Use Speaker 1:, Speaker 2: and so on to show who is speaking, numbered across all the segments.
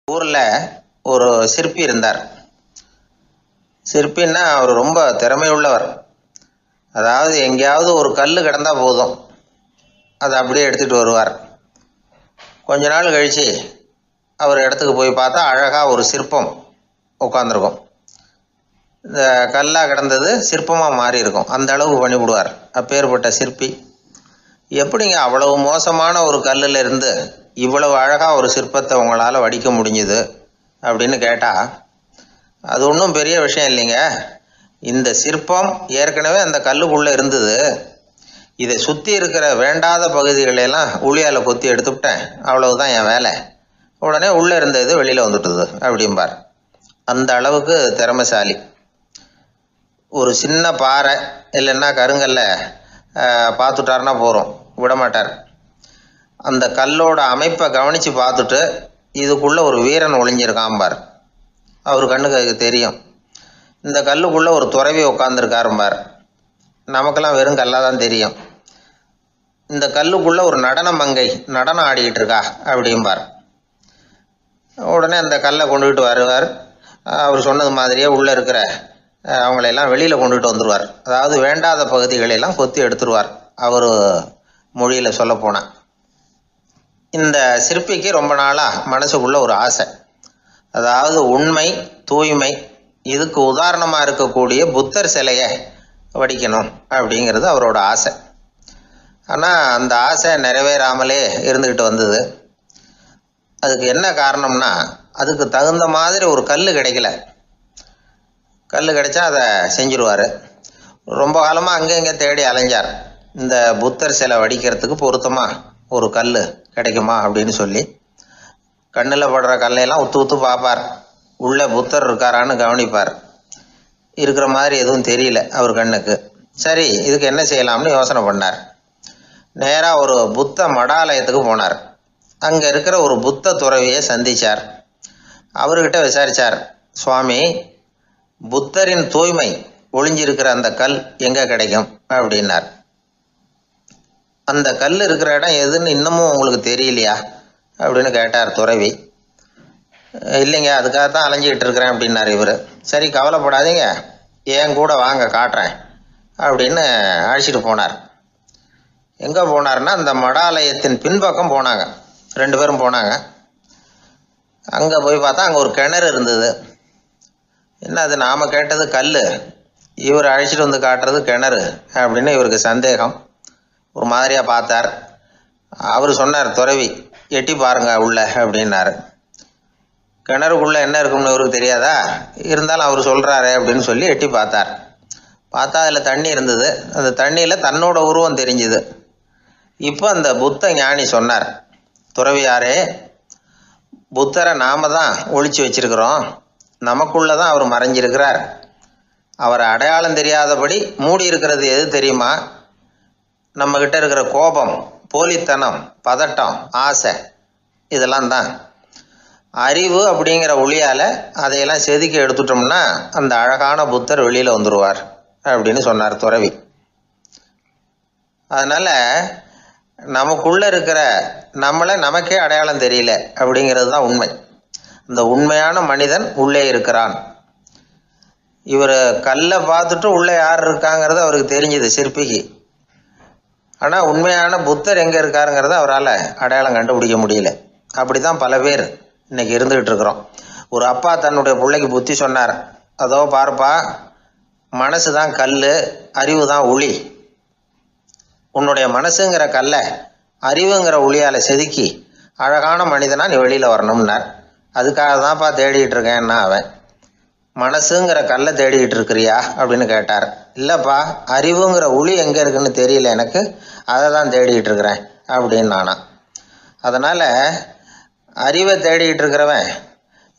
Speaker 1: ஊர்ல ஒரு சிற்பி இருந்தார். சிற்பின்னா அவர் ரொம்ப திறமையுள்ளவர். அதாவது எங்கேயாவது ஒரு கல் கிடந்தா போதும், அதை அப்படியே எடுத்துட்டு வருவார். கொஞ்ச நாள் கழிச்சு அவர் இடத்துக்கு போய் பார்த்தா அழகா ஒரு சிற்பம் உட்காந்துருக்கும். இந்த கல்லாக கிடந்தது சிற்பமாக மாறி இருக்கும். அந்த அளவுக்கு பண்ணிவிடுவார். அப்பேற்பட்ட சிற்பி. எப்படிங்க அவ்வளவு மோசமான ஒரு கல்லில் இருந்து இவ்வளவு அழகாக ஒரு சிற்பத்தை உங்களால் வடிக்க முடிஞ்சுது அப்படின்னு கேட்டால், அது ஒன்றும் பெரிய விஷயம் இல்லைங்க. இந்த சிற்பம் ஏற்கனவே அந்த கல்லுக்குள்ளே இருந்தது. இதை சுற்றி இருக்கிற வேண்டாத பகுதிகளெல்லாம் உளியால் கொத்தி எடுத்துவிட்டேன், அவ்வளவுதான் என் வேலை. உடனே உள்ளே இருந்தது வெளியில் வந்துட்டுது அப்படிம்பார். அந்த அளவுக்கு திறமைசாலி. ஒரு சின்ன பாறை இல்லைன்னா கருங்கல்ல பார்த்துட்டாருன்னா போகிறோம், விடமாட்டார். அந்த கல்லோட அமைப்பை கவனித்து பார்த்துட்டு இதுக்குள்ளே ஒரு வீரன் ஒளிஞ்சிருக்காம்பார். அவர் கண்ணுக்கு தெரியும். இந்த கல்லுக்குள்ளே ஒரு துறவி உட்காந்துருக்காரும்பார். நமக்கெல்லாம் வெறும் கல்லாக தான் தெரியும். இந்த கல்லுக்குள்ளே ஒரு நடன மங்கை நடனம் ஆடிக்கிட்டு இருக்கா அப்படிம்பார். உடனே அந்த கல்லை கொண்டுகிட்டு வருவார். அவர் சொன்னது மாதிரியே உள்ளே இருக்கிற அவங்களையெல்லாம் வெளியில் கொண்டுகிட்டு வந்துடுவார். அதாவது வேண்டாத பகுதிகளெல்லாம் கொத்தி எடுத்துருவார். அவர் மொழியில் சொல்லப்போனால், இந்த சிற்பிக்கு ரொம்ப நாளாக மனசுக்குள்ள ஒரு ஆசை. அதாவது உண்மை, தூய்மை, இதுக்கு உதாரணமாக இருக்கக்கூடிய புத்தர் சிலையை வடிக்கணும் அப்படிங்கிறது அவரோட ஆசை. ஆனால் அந்த ஆசை நிறைவேறாமலே இருந்துக்கிட்டு வந்தது. அதுக்கு என்ன காரணம்னா, அதுக்கு தகுந்த மாதிரி ஒரு கல் கிடைக்கல. கல் கிடைச்சா அதை செஞ்சிருவார். ரொம்ப காலமாக அங்கே இங்கே தேடி அலைஞ்சார். இந்த புத்தர் சிலை வடிக்கிறதுக்கு பொருத்தமாக ஒரு கல் கிடைக்குமா அப்படின்னு சொல்லி கண்ணில் படுற கல்லையெல்லாம் உத்து உத்து பார்ப்பார். உள்ளே புத்தர் இருக்காரான்னு கவனிப்பார். இருக்கிற மாதிரி எதுவும் தெரியல அவர் கண்ணுக்கு. சரி, இதுக்கு என்ன செய்யலாம்னு யோசனை பண்ணார். நேராக ஒரு புத்த மடாலயத்துக்கு போனார். அங்கே இருக்கிற ஒரு புத்த துறவியை சந்தித்தார். அவர்கிட்ட விசாரித்தார், சுவாமி, புத்தரின் தூய்மை ஒளிஞ்சிருக்கிற அந்த கல் எங்கே கிடைக்கும் அப்படின்னார். அந்த கல் இருக்கிற இடம் எதுன்னு இன்னமும் உங்களுக்கு தெரியலையா அப்படின்னு கேட்டார் துறவி. இல்லைங்க, அதுக்காகத்தான் அலைஞ்சிக்கிட்டு இருக்கிறேன் அப்படின்னார் இவர். சரி, கவலைப்படாதீங்க, ஏன் கூட வாங்க காட்டுறேன் அப்படின்னு அழைச்சிட்டு போனார். எங்கே போனார்னா, அந்த மடாலயத்தின் பின்பக்கம் போனாங்க. 2 பேரும் போனாங்க. அங்கே போய் பார்த்தா அங்கே ஒரு கிணறு இருந்தது. என்ன அது, நாம் கேட்டது கல், இவர் அழைச்சிட்டு வந்து காட்டுறது கிணறு அப்படின்னு இவருக்கு சந்தேகம். ஒரு மாதிரியாக பார்த்தார். அவர் சொன்னார், துறவி, எட்டி பாருங்க உள்ள அப்படின்னாரு. கிணறுக்குள்ளே என்ன இருக்கும்னு இவருக்கு தெரியாதா, இருந்தாலும் அவர் சொல்கிறாரு அப்படின்னு சொல்லி எட்டி பார்த்தார். பார்த்தா அதில் தண்ணி இருந்தது. அந்த தண்ணியில் தன்னோட உருவம் தெரிஞ்சுது. இப்போ அந்த புத்த ஞானி சொன்னார், துறவியாரே, புத்தரை நாம தான் ஒழிச்சு வச்சிருக்கிறோம், நமக்குள்ளே தான் அவர் மறைஞ்சிருக்கிறார். அவரை அடையாளம் தெரியாதபடி மூடி இருக்கிறது எது தெரியுமா? நம்மக்கிட்ட இருக்கிற கோபம், போலித்தனம், பதட்டம், ஆசை, இதெல்லாம் தான். அறிவு அப்படிங்கிற ஒளியால் அதையெல்லாம் செதுக்கி எடுத்துட்டோம்னா அந்த அழகான புத்தர் வெளியில் வந்துடுவார் அப்படின்னு சொன்னார் துறவி. அதனால் நமக்குள்ளே இருக்கிற நம்மளை நமக்கே அடையாளம் தெரியல அப்படிங்கிறது தான் உண்மை. இந்த உண்மையான மனிதன் உள்ளே இருக்கிறான். இவர் கல்லை பார்த்துட்டு உள்ளே யார் இருக்காங்கிறது அவருக்கு தெரிஞ்சுது சிற்பிக்கு. ஆனால் உண்மையான புத்தர் எங்கே இருக்காருங்கிறத அவரால் அடையாளம் கண்டுபிடிக்க முடியல. அப்படி தான் பல பேர் இன்றைக்கி இருந்துக்கிட்டு இருக்கிறோம். ஒரு அப்பா தன்னுடைய பிள்ளைக்கு புத்தி சொன்னார், அதோ பார்ப்பா, மனசு தான் கல், அறிவு தான் ஒளி. உன்னுடைய மனசுங்கிற கல்லை அறிவுங்கிற ஒளியால் செதுக்கி அழகான மனிதனாக நீ வெளியில் வரணும்னார். அதுக்காக தான்ப்பா தேடிக்கிட்டு இருக்கேன்னா அவன். மனசுங்கிற கல்லை தேடிக்கிட்டு இருக்கிறியா அப்படின்னு கேட்டார். இல்லைப்பா, அறிவுங்கிற ஒளி எங்கே இருக்குன்னு தெரியல எனக்கு, அதை தான் தேடிக்கிட்டு இருக்கிறேன் அப்படின்னு நானா. அதனால் அறிவை தேடிக்கிட்டு இருக்கிறவன்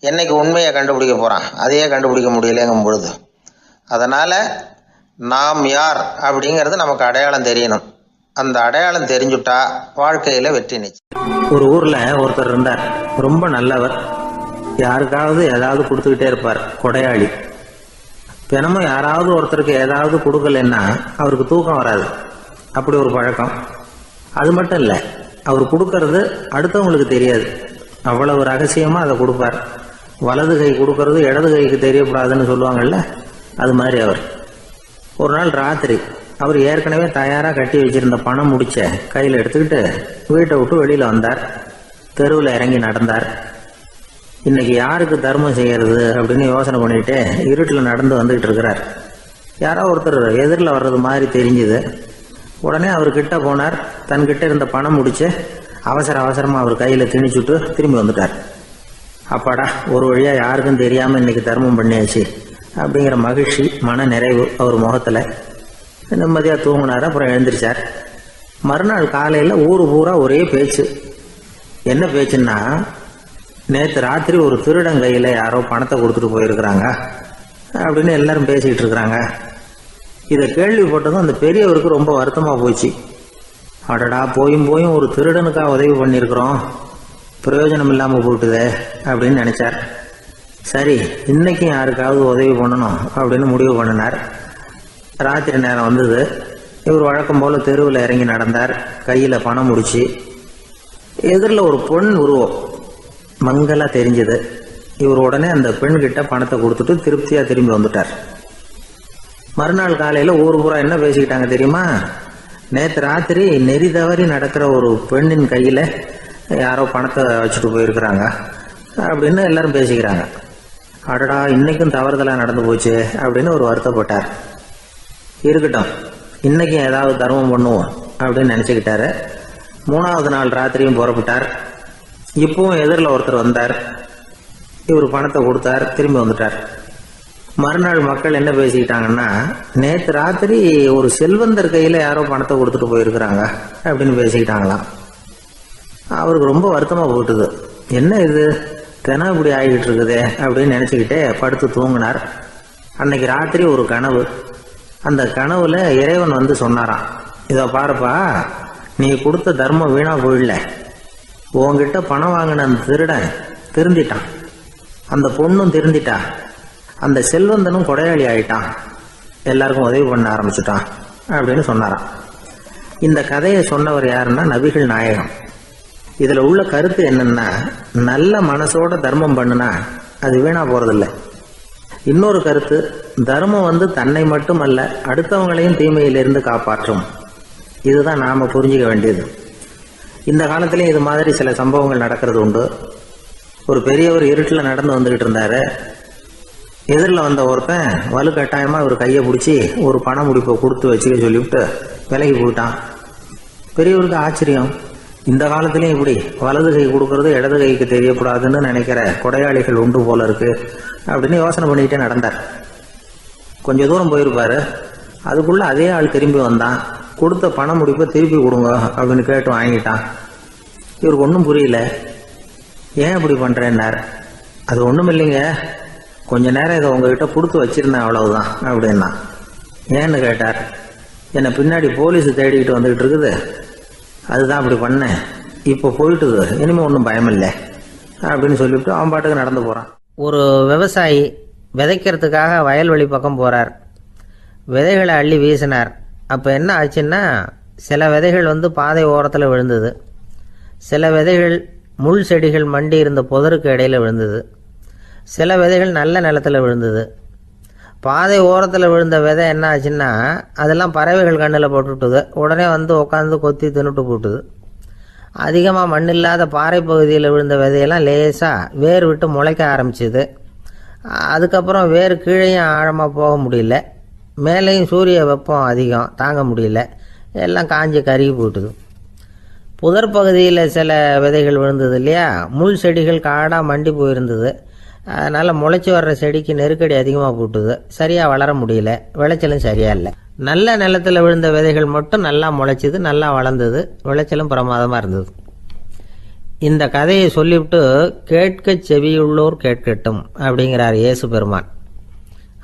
Speaker 1: என்னைக்கு உண்மையை கண்டுபிடிக்க போகிறான்? அதையே கண்டுபிடிக்க முடியலைங்கும் பொழுது. அதனால் நாம் யார் அப்படிங்கிறது நமக்கு அடையாளம் தெரியணும். அந்த அடையாளம் தெரிஞ்சுட்டா வாழ்க்கையில் வெற்றி நிச்சயம்.
Speaker 2: ஒரு ஊரில் ஒருத்தர் இருந்தார். ரொம்ப நல்லவர். யாருக்காவது ஏதாவது கொடுத்துக்கிட்டே இருப்பார். கொடையாளி. தினமும் யாராவது ஒருத்தருக்கு ஏதாவது கொடுக்கலன்னா அவருக்கு தூக்கம் வராது. அப்படி ஒரு பழக்கம். அது மட்டும் இல்லை, அவர் கொடுக்கறது அடுத்தவங்களுக்கு தெரியாது. அவ்வளவு ரகசியமா அதை கொடுப்பார். வலது கை கொடுக்கறது இடது கைக்கு தெரியக்கூடாதுன்னு சொல்லுவாங்கல்ல, அது மாதிரி அவர். ஒரு நாள் ராத்திரி அவர் ஏற்கனவே தயாராக கட்டி வச்சிருந்த பணம் முடிச்ச கையில் எடுத்துக்கிட்டு வீட்டை விட்டு வெளியில் வந்தார். தெருவில் இறங்கி நடந்தார். இன்னைக்கு யாருக்கு தர்மம் செய்யறது அப்படின்னு யோசனை பண்ணிட்டு இருட்டில் நடந்து வந்துகிட்டு இருக்கிறார். யாரோ ஒருத்தர் எதிரில் வர்றது மாதிரி தெரிஞ்சுது. உடனே அவர் கிட்ட போனார். தன்கிட்ட இருந்த பணம் முடிச்சு அவசரமாக அவர் கையில் திணிச்சுட்டு திரும்பி வந்துட்டார். அப்பாடா, ஒரு வழியாக யாருக்கும் தெரியாமல் இன்னைக்கு தர்மம் பண்ணியாச்சு அப்படிங்கிற மகிழ்ச்சி, மன நிறைவு அவர் முகத்தில். நிம்மதியாக தூங்கினார். அப்புறம் எழுந்திரிச்சார். மறுநாள் காலையில் ஊர் பூரா ஒரே பேச்சு. என்ன பேச்சுன்னா, நேற்று ராத்திரி ஒரு திருடன் கையில் யாரோ பணத்தை கொடுத்துட்டு போயிருக்கிறாங்க அப்படின்னு எல்லாரும் பேசிக்கிட்டு இருக்கிறாங்க. இதை கேள்விப்பட்டதும் அந்த பெரியவருக்கு ரொம்ப வருத்தமாக போச்சு. அடடா, போயும் ஒரு திருடனுக்காக உதவி பண்ணியிருக்கிறோம், பிரயோஜனம் இல்லாமல் போட்டுதே அப்படின்னு நினைச்சார். சரி, இன்னைக்கும் யாருக்காவது உதவி பண்ணணும் அப்படின்னு முடிவு பண்ணினார். ராத்திரி நேரம் வந்தது. இவர் வழக்கம் போல தெருவில் இறங்கி நடந்தார். கையில் பணம் முடிச்சு. எதிரில் ஒரு பெண் உருவம் மங்கலா தெரிஞ்சது. இவர் உடனே அந்த பெண்கிட்ட பணத்தை கொடுத்துட்டு திருப்தியாக திரும்பி வந்துட்டார். மறுநாள் காலையில் ஊர் பூரா என்ன பேசிக்கிட்டாங்க தெரியுமா? நேற்று ராத்திரி நெறி தவறி நடக்கிற ஒரு பெண்ணின் கையில் யாரோ பணத்தை வச்சுட்டு போயிருக்கிறாங்க அப்படின்னு எல்லாரும் பேசிக்கிறாங்க. அடடா, இன்னைக்கும் தவறுதலாக நடந்து போச்சு அப்படின்னு ஒரு வருத்தப்பட்டார். இருக்கட்டும், இன்னைக்கும் ஏதாவது தர்மம் பண்ணுவோம் அப்படின்னு நினச்சிக்கிட்டாரு. 3வது நாள் ராத்திரியும் புறப்பட்டார். இப்பவும் எதிரில் ஒருத்தர் வந்தார். இவர் பணத்தை கொடுத்தார், திரும்பி வந்துட்டார். மறுநாள் மக்கள் என்ன பேசிக்கிட்டாங்கன்னா, நேற்று ராத்திரி ஒரு செல்வந்தர் கையில் யாரோ பணத்தை கொடுத்துட்டு போயிருக்கிறாங்க அப்படின்னு பேசிக்கிட்டாங்களாம். அவருக்கு ரொம்ப வருத்தமாக போட்டுது. என்ன இது, தினம் இப்படி ஆகிட்டு இருக்குதே அப்படின்னு நினச்சிக்கிட்டே படுத்து தூங்கினார். அன்னைக்கு ராத்திரி ஒரு கனவு. அந்த கனவுல இறைவன் வந்து சொன்னாராம், இதை பாருப்பா, நீ கொடுத்த தர்மம் வீணா போயிடல. உன்கிட்ட பணம் வாங்கின அந்த திருடன் திருந்திட்டான், அந்த பொண்ணும் திருந்திட்டா, அந்த செல்வந்தனும் கொடையாளி ஆயிட்டான், எல்லாருக்கும் உதவி பண்ண ஆரம்பிச்சுட்டான் அப்படின்னு சொன்னாராம். இந்த கதையை சொன்னவர் யாருன்னா நபிகள் நாயகம். இதுல உள்ள கருத்து என்னன்னா, நல்ல மனசோட தர்மம் பண்ணுனா அது வீணா போறதில்லை. இன்னொரு கருத்து, தர்மம் வந்து தன்னை மட்டுமல்ல அடுத்தவங்களையும் தீமையிலிருந்து காப்பாற்றும். இதுதான் நாம புரிஞ்சுக்க வேண்டியது. இந்த காலத்திலேயும் இது மாதிரி சில சம்பவங்கள் நடக்கிறது உண்டு. ஒரு பெரியவர் இருட்டில் நடந்து வந்துகிட்டு இருந்தாரு. எதிரில் வந்த ஒருத்தன் வலுக்கட்டாயமா ஒரு கையை பிடிச்சி ஒரு பண முடிப்பை கொடுத்து வச்சுக்க சொல்லிவிட்டு விலகி போயிட்டான். பெரியவருக்கு ஆச்சரியம், இந்த காலத்திலையும் இப்படி வலது கை கொடுக்கறது இடது கைக்கு தெரியக்கூடாதுன்னு நினைக்கிற கொடையாளிகள் உண்டு போல இருக்கு அப்படின்னு யோசனை பண்ணிக்கிட்டே நடந்தார். கொஞ்சம் தூரம் போயிருப்பாரு. அதுக்குள்ள அதே ஆள் திரும்பி வந்தான். கொடுத்த பண முடிப்பை திருப்பி கொடுங்க அப்படின்னு கேட்டு வாங்கிட்டான். இவருக்கு ஒன்றும் புரியல. ஏன் இப்படி பண்றேன்னார். அது ஒன்றும் இல்லைங்க, கொஞ்ச நேரம் இதை உங்ககிட்ட கொடுத்து வச்சிருந்தேன், அவ்வளவுதான் அப்படின்னா. ஏன்னு கேட்டார். என்னை பின்னாடி போலீஸ் தேடிக்கிட்டு வந்துகிட்டு இருக்குது, அதுதான் அப்படி பண்ணேன், இப்போ போயிட்டுது, இனிமே ஒன்றும் பயமில்லை அப்படின்னு சொல்லிவிட்டு அவன் பாட்டுக்கு நடந்து போகிறான்.
Speaker 3: ஒரு விவசாயி விதைக்கிறதுக்காக வயல்வெளி பக்கம் போகிறார். விதைகளை அள்ளி வீசினார். அப்போ என்ன ஆச்சுன்னா, சில விதைகள் வந்து பாதை ஓரத்தில் விழுந்தது, சில விதைகள் முள் செடிகள் மண்டி இருந்த புதருக்கு இடையில் விழுந்தது, சில விதைகள் நல்ல நிலத்தில் விழுந்தது. பாதை ஓரத்தில் விழுந்த விதை என்ன ஆச்சுன்னா, அதெல்லாம் பறவைகள் கண்ணில் போட்டுவிட்டுது. உடனே வந்து உட்காந்து கொத்தி தின்னுட்டு போட்டுது. அதிகமாக மண் இல்லாத பாறை பகுதியில் விழுந்த விதையெல்லாம் லேசாக வேர் விட்டு முளைக்க ஆரம்பிச்சுது. அதுக்கப்புறம் வேர் கீழேயும் ஆழமாக போக முடியல, மேலேயும் சூரிய வெப்பம் அதிகம் தாங்க முடியல, எல்லாம் காஞ்சி கருகி போட்டுது. புதர் பகுதியில் சில விதைகள் விழுந்தது இல்லையா, முள் செடிகள் காடாக மண்டி போயிருந்தது. அதனால் முளைச்சி வர்ற செடிக்கு நெருக்கடி அதிகமாக போட்டுது, சரியாக வளர முடியல, விளைச்சலும் சரியா இல்லை. நல்ல நிலத்தில் விழுந்த விதைகள் மட்டும் நல்லா முளைச்சிது, நல்லா வளர்ந்தது, விளைச்சலும் பிரமாதமாக இருந்தது. இந்த கதையை சொல்லிவிட்டு கேட்க செவியுள்ளோர் கேட்கட்டும் அப்படிங்கிறார் இயேசு பெருமான்.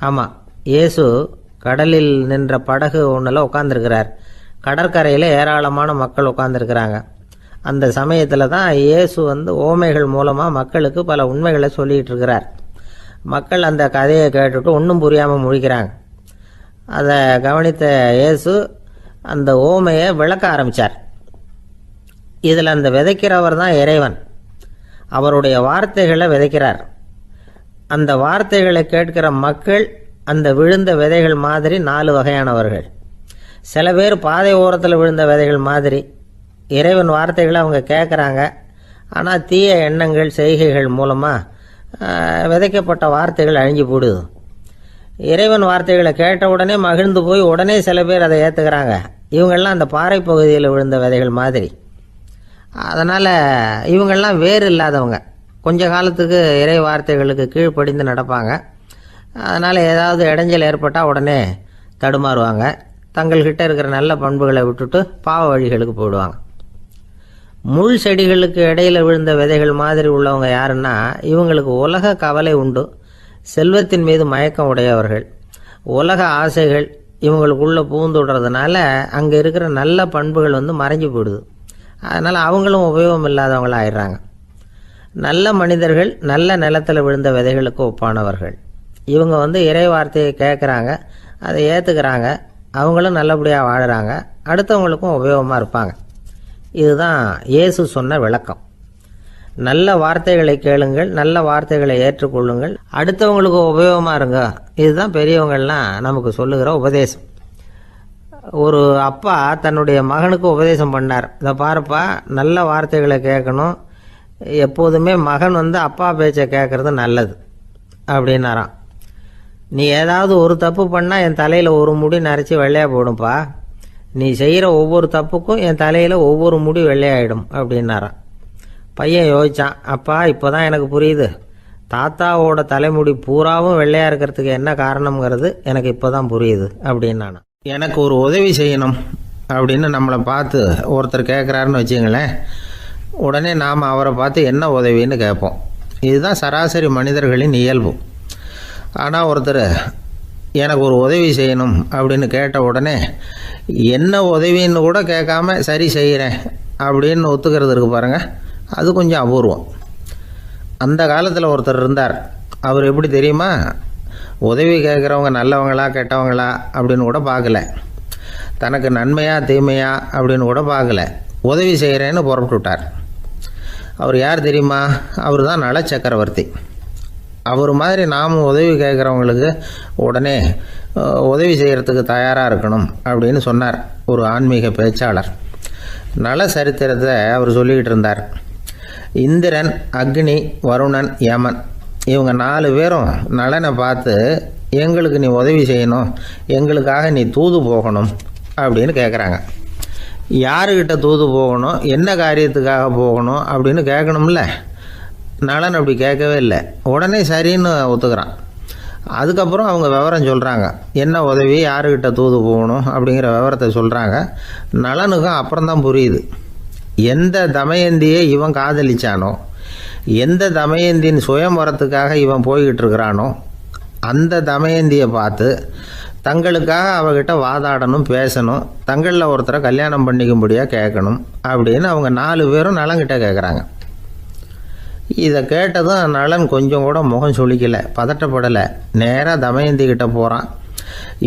Speaker 3: ஆமாம், இயேசு கடலில் நின்ற படகு ஒன்றில் உட்காந்துருக்கிறார். கடற்கரையில் ஏராளமான மக்கள் உட்காந்துருக்கிறாங்க. அந்த சமயத்தில் தான் இயேசு வந்து ஓமைகள் மூலமாக மக்களுக்கு பல உண்மைகளை சொல்லிகிட்டு இருக்கிறார். மக்கள் அந்த கதையை கேட்டுட்டு ஒன்றும் புரியாமல் முழிக்கிறாங்க. அதை கவனித்த இயேசு அந்த ஓமையை விளக்க ஆரம்பித்தார். இதில் அந்த விதைக்கிறவர் தான் இறைவன். அவருடைய வார்த்தைகளை விதைக்கிறார். அந்த வார்த்தைகளை கேட்கிற மக்கள் அந்த விழுந்த விதைகள் மாதிரி 4 வகையானவர்கள். சில பேர் பாதை ஓரத்தில் விழுந்த விதைகள் மாதிரி இறைவன் வார்த்தைகளை அவங்க கேட்குறாங்க. ஆனால் தீய எண்ணங்கள் செய்கைகள் மூலமாக விதைக்கப்பட்ட வார்த்தைகள் அழிஞ்சு போடுது. இறைவன் வார்த்தைகளை கேட்ட உடனே மகிழ்ந்து போய் உடனே சில பேர் அதை ஏற்றுக்கிறாங்க. இவங்கெல்லாம் அந்த பாறை பகுதியில் விழுந்த விதைகள் மாதிரி. அதனால் இவங்கெல்லாம் வேறு இல்லாதவங்க. கொஞ்ச காலத்துக்கு இறை வார்த்தைகளுக்கு கீழ்ப்படிந்து நடப்பாங்க. அதனால் ஏதாவது இடைஞ்சல் ஏற்பட்டால் உடனே தடுமாறுவாங்க. தங்கள்கிட்ட இருக்கிற நல்ல பண்புகளை விட்டுட்டு பாவ வழிகளுக்கு போயிடுவாங்க. முள் செடிகளுக்கு இடையில் விழுந்த விதைகள் மாதிரி உள்ளவங்க யாருன்னா, இவங்களுக்கு உலக கவலை உண்டு, செல்வத்தின் மீது மயக்கம் உடையவர்கள், உலக ஆசைகள் இவங்களுக்குள்ளே பூந்துடுறதுனால அங்கே இருக்கிற நல்ல பண்புகள் மறைஞ்சு போயிடுது. அதனால் அவங்களும் உபயோகம் இல்லாதவங்களாக ஆயிடுறாங்க. நல்ல மனிதர்கள் நல்ல நிலத்தில் விழுந்த விதைகளுக்கு ஒப்பானவர்கள். இவங்க இறை வார்த்தையை கேட்குறாங்க, அதை ஏற்றுக்கிறாங்க, அவங்களும் நல்லபடியாக வாழுறாங்க, அடுத்தவங்களுக்கும் உபயோகமாக இருப்பாங்க. இதுதான் இயேசு சொன்ன விளக்கம். நல்ல வார்த்தைகளை கேளுங்கள், நல்ல வார்த்தைகளை ஏற்றுக்கொள்ளுங்கள், அடுத்தவங்களுக்கு உபயோகமாக இருங்க. இதுதான் பெரியவங்கள்லாம் நமக்கு சொல்லுகிற உபதேசம். ஒரு அப்பா தன்னுடைய மகனுக்கு உபதேசம் பண்ணார். இதை பாருப்பா, நல்ல வார்த்தைகளை கேட்கணும், எப்போதுமே மகன் அப்பா பேச்சை கேட்கறது நல்லது அப்படின்னாராம். நீ ஏதாவது ஒரு தப்பு பண்ணால் என் தலையில் ஒரு முடி நரைச்சி வெள்ளையாக போடும்பா, நீ செய்கிற ஒவ்வொரு தப்புக்கும் என் தலையில் ஒவ்வொரு முடி வெள்ளையாயிடும் அப்படின்னாராம். பையன் யோசிச்சான், அப்பா இப்போ தான் எனக்கு புரியுது, தாத்தாவோட தலைமுடி பூராவும் வெள்ளையாக இருக்கிறதுக்கு என்ன காரணம்ங்கிறது எனக்கு இப்போ தான் புரியுது அப்படின்னானா. எனக்கு ஒரு உதவி செய்யணும் அப்படின்னு நம்மளை பார்த்து ஒருத்தர் கேட்குறாருன்னு வச்சுங்களேன், உடனே நாம் அவரை பார்த்து என்ன உதவின்னு கேட்போம். இதுதான் சராசரி மனிதர்களின் இயல்பு. ஆனால் ஒருத்தர் எனக்கு ஒரு உதவி செய்யணும் அப்படின்னு கேட்ட உடனே என்ன உதவின்னு கூட கேட்காம சரி செய்கிறேன் அப்படின்னு ஒத்துக்கிறது இருக்கு பாருங்கள், அது கொஞ்சம் அபூர்வம். அந்த காலத்தில் ஒருத்தர் இருந்தார். அவர் எப்படி தெரியுமா, உதவி கேட்குறவங்க நல்லவங்களா கெட்டவங்களா அப்படின்னு கூட பார்க்கல, தனக்கு நன்மையா தீமையா அப்படின்னு கூட பார்க்கல, உதவி செய்கிறேன்னு புறப்பட்டு விட்டார். அவர் யார் தெரியுமா, அவர் தான் நல சக்கரவர்த்தி. அவர் மாதிரி நாமும் உதவி கேட்குறவங்களுக்கு உடனே உதவி செய்கிறதுக்கு தயாராக இருக்கணும் அப்படின்னு சொன்னார் ஒரு ஆன்மீக பேச்சாளர். நல சரித்திரத்தை அவர் சொல்லிக்கிட்டு இருந்தார். இந்திரன், அக்னி, வருணன், யமன் இவங்க 4 பேரும் நலனை பார்த்து எங்களுக்கு நீ உதவி செய்யணும், எங்களுக்காக நீ தூது போகணும் அப்படின்னு கேட்குறாங்க. யாருக்கிட்ட தூது போகணும், என்ன காரியத்துக்காக போகணும் அப்படின்னு கேட்கணும்ல. நலன் அப்படி கேட்கவே இல்லை, உடனே சரின்னு ஒத்துக்கிறான். அதுக்கப்புறம் அவங்க விவரம் சொல்கிறாங்க, என்ன உதவி, யாருக்கிட்ட தூது போகணும் அப்படிங்கிற விவரத்தை சொல்கிறாங்க. நலனுக்கும் அப்புறம்தான் புரியுது, எந்த தமயந்தியை இவன் காதலிச்சானோ, எந்த தமயந்தின் சுயம்பரத்துக்காக இவன் போய்கிட்டு இருக்கிறானோ அந்த தமயந்தியை பார்த்து தங்களுக்காக அவகிட்ட வாதாடணும், பேசணும், தங்களில் ஒருத்தரை கல்யாணம் பண்ணிக்கும்படியாக கேட்கணும் அப்படின்னு அவங்க 4 பேரும் நலன்கிட்ட கேட்குறாங்க. இதை கேட்டதும் நலன் கொஞ்சம் கூட முகம் சுளிக்கலை, பதட்டப்படலை. நேராக தமயந்தி கிட்ட போகிறான்.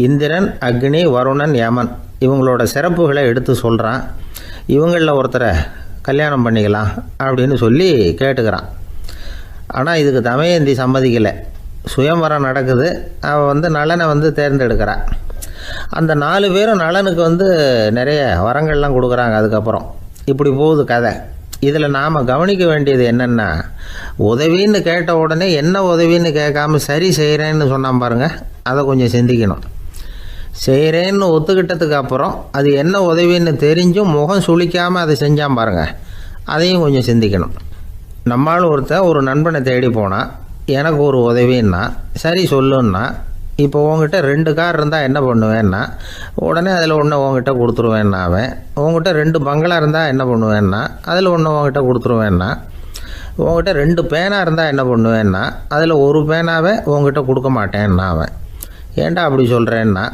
Speaker 3: இந்திரன், அக்னி, வருணன், யமன் இவங்களோட சிறப்புகளை எடுத்து சொல்கிறான். இவங்களில் ஒருத்தரை கல்யாணம் பண்ணிக்கலாம் அப்படின்னு சொல்லி கேட்டுக்கிறான். ஆனால் இதுக்கு தமயந்தி சம்மதிக்கலை. சுயம்பரம் நடக்குது, அவள் நலனை தேர்ந்தெடுக்கிறான். அந்த 4 பேரும் நலனுக்கு நிறைய வரங்கள்லாம் கொடுக்குறாங்க. அதுக்கப்புறம் இப்படி போகுது கதை. இதில் நாம் கவனிக்க வேண்டியது என்னென்னா, உதவின்னு கேட்ட உடனே என்ன உதவின்னு கேட்காம சரி செய்கிறேன்னு சொன்னான் பாருங்கள், அதை கொஞ்சம் சிந்திக்கணும். செய்கிறேன்னு ஒத்துக்கிட்டதுக்கு அப்புறம் அது என்ன உதவின்னு தெரிஞ்சும் முகம் சுளிக்காமல் அதை செஞ்சான் பாருங்கள், அதையும் கொஞ்சம் சிந்திக்கணும். நம்மால் ஒருத்தர் ஒரு நண்பனை தேடி போனால் எனக்கு ஒரு உதவின்னா சரி சொல்லுன்னா, இப்போ உங்ககிட்ட 2 கார் இருந்தால் என்ன பண்ணுவேன்னா உடனே அதில் ஒன்று உங்ககிட்ட கொடுத்துருவேன்னா, அவன் உங்ககிட்ட 2 பங்களா இருந்தால் என்ன பண்ணுவேன்னா அதில் ஒன்று உங்ககிட்ட கொடுத்துருவேன்னா, உங்ககிட்ட 2 பேனா இருந்தால் என்ன பண்ணுவேன்னா அதில் ஒரு பேனாவை உங்ககிட்ட கொடுக்க மாட்டேன்னா அவன். ஏன்டா அப்படி சொல்கிறேன்னா,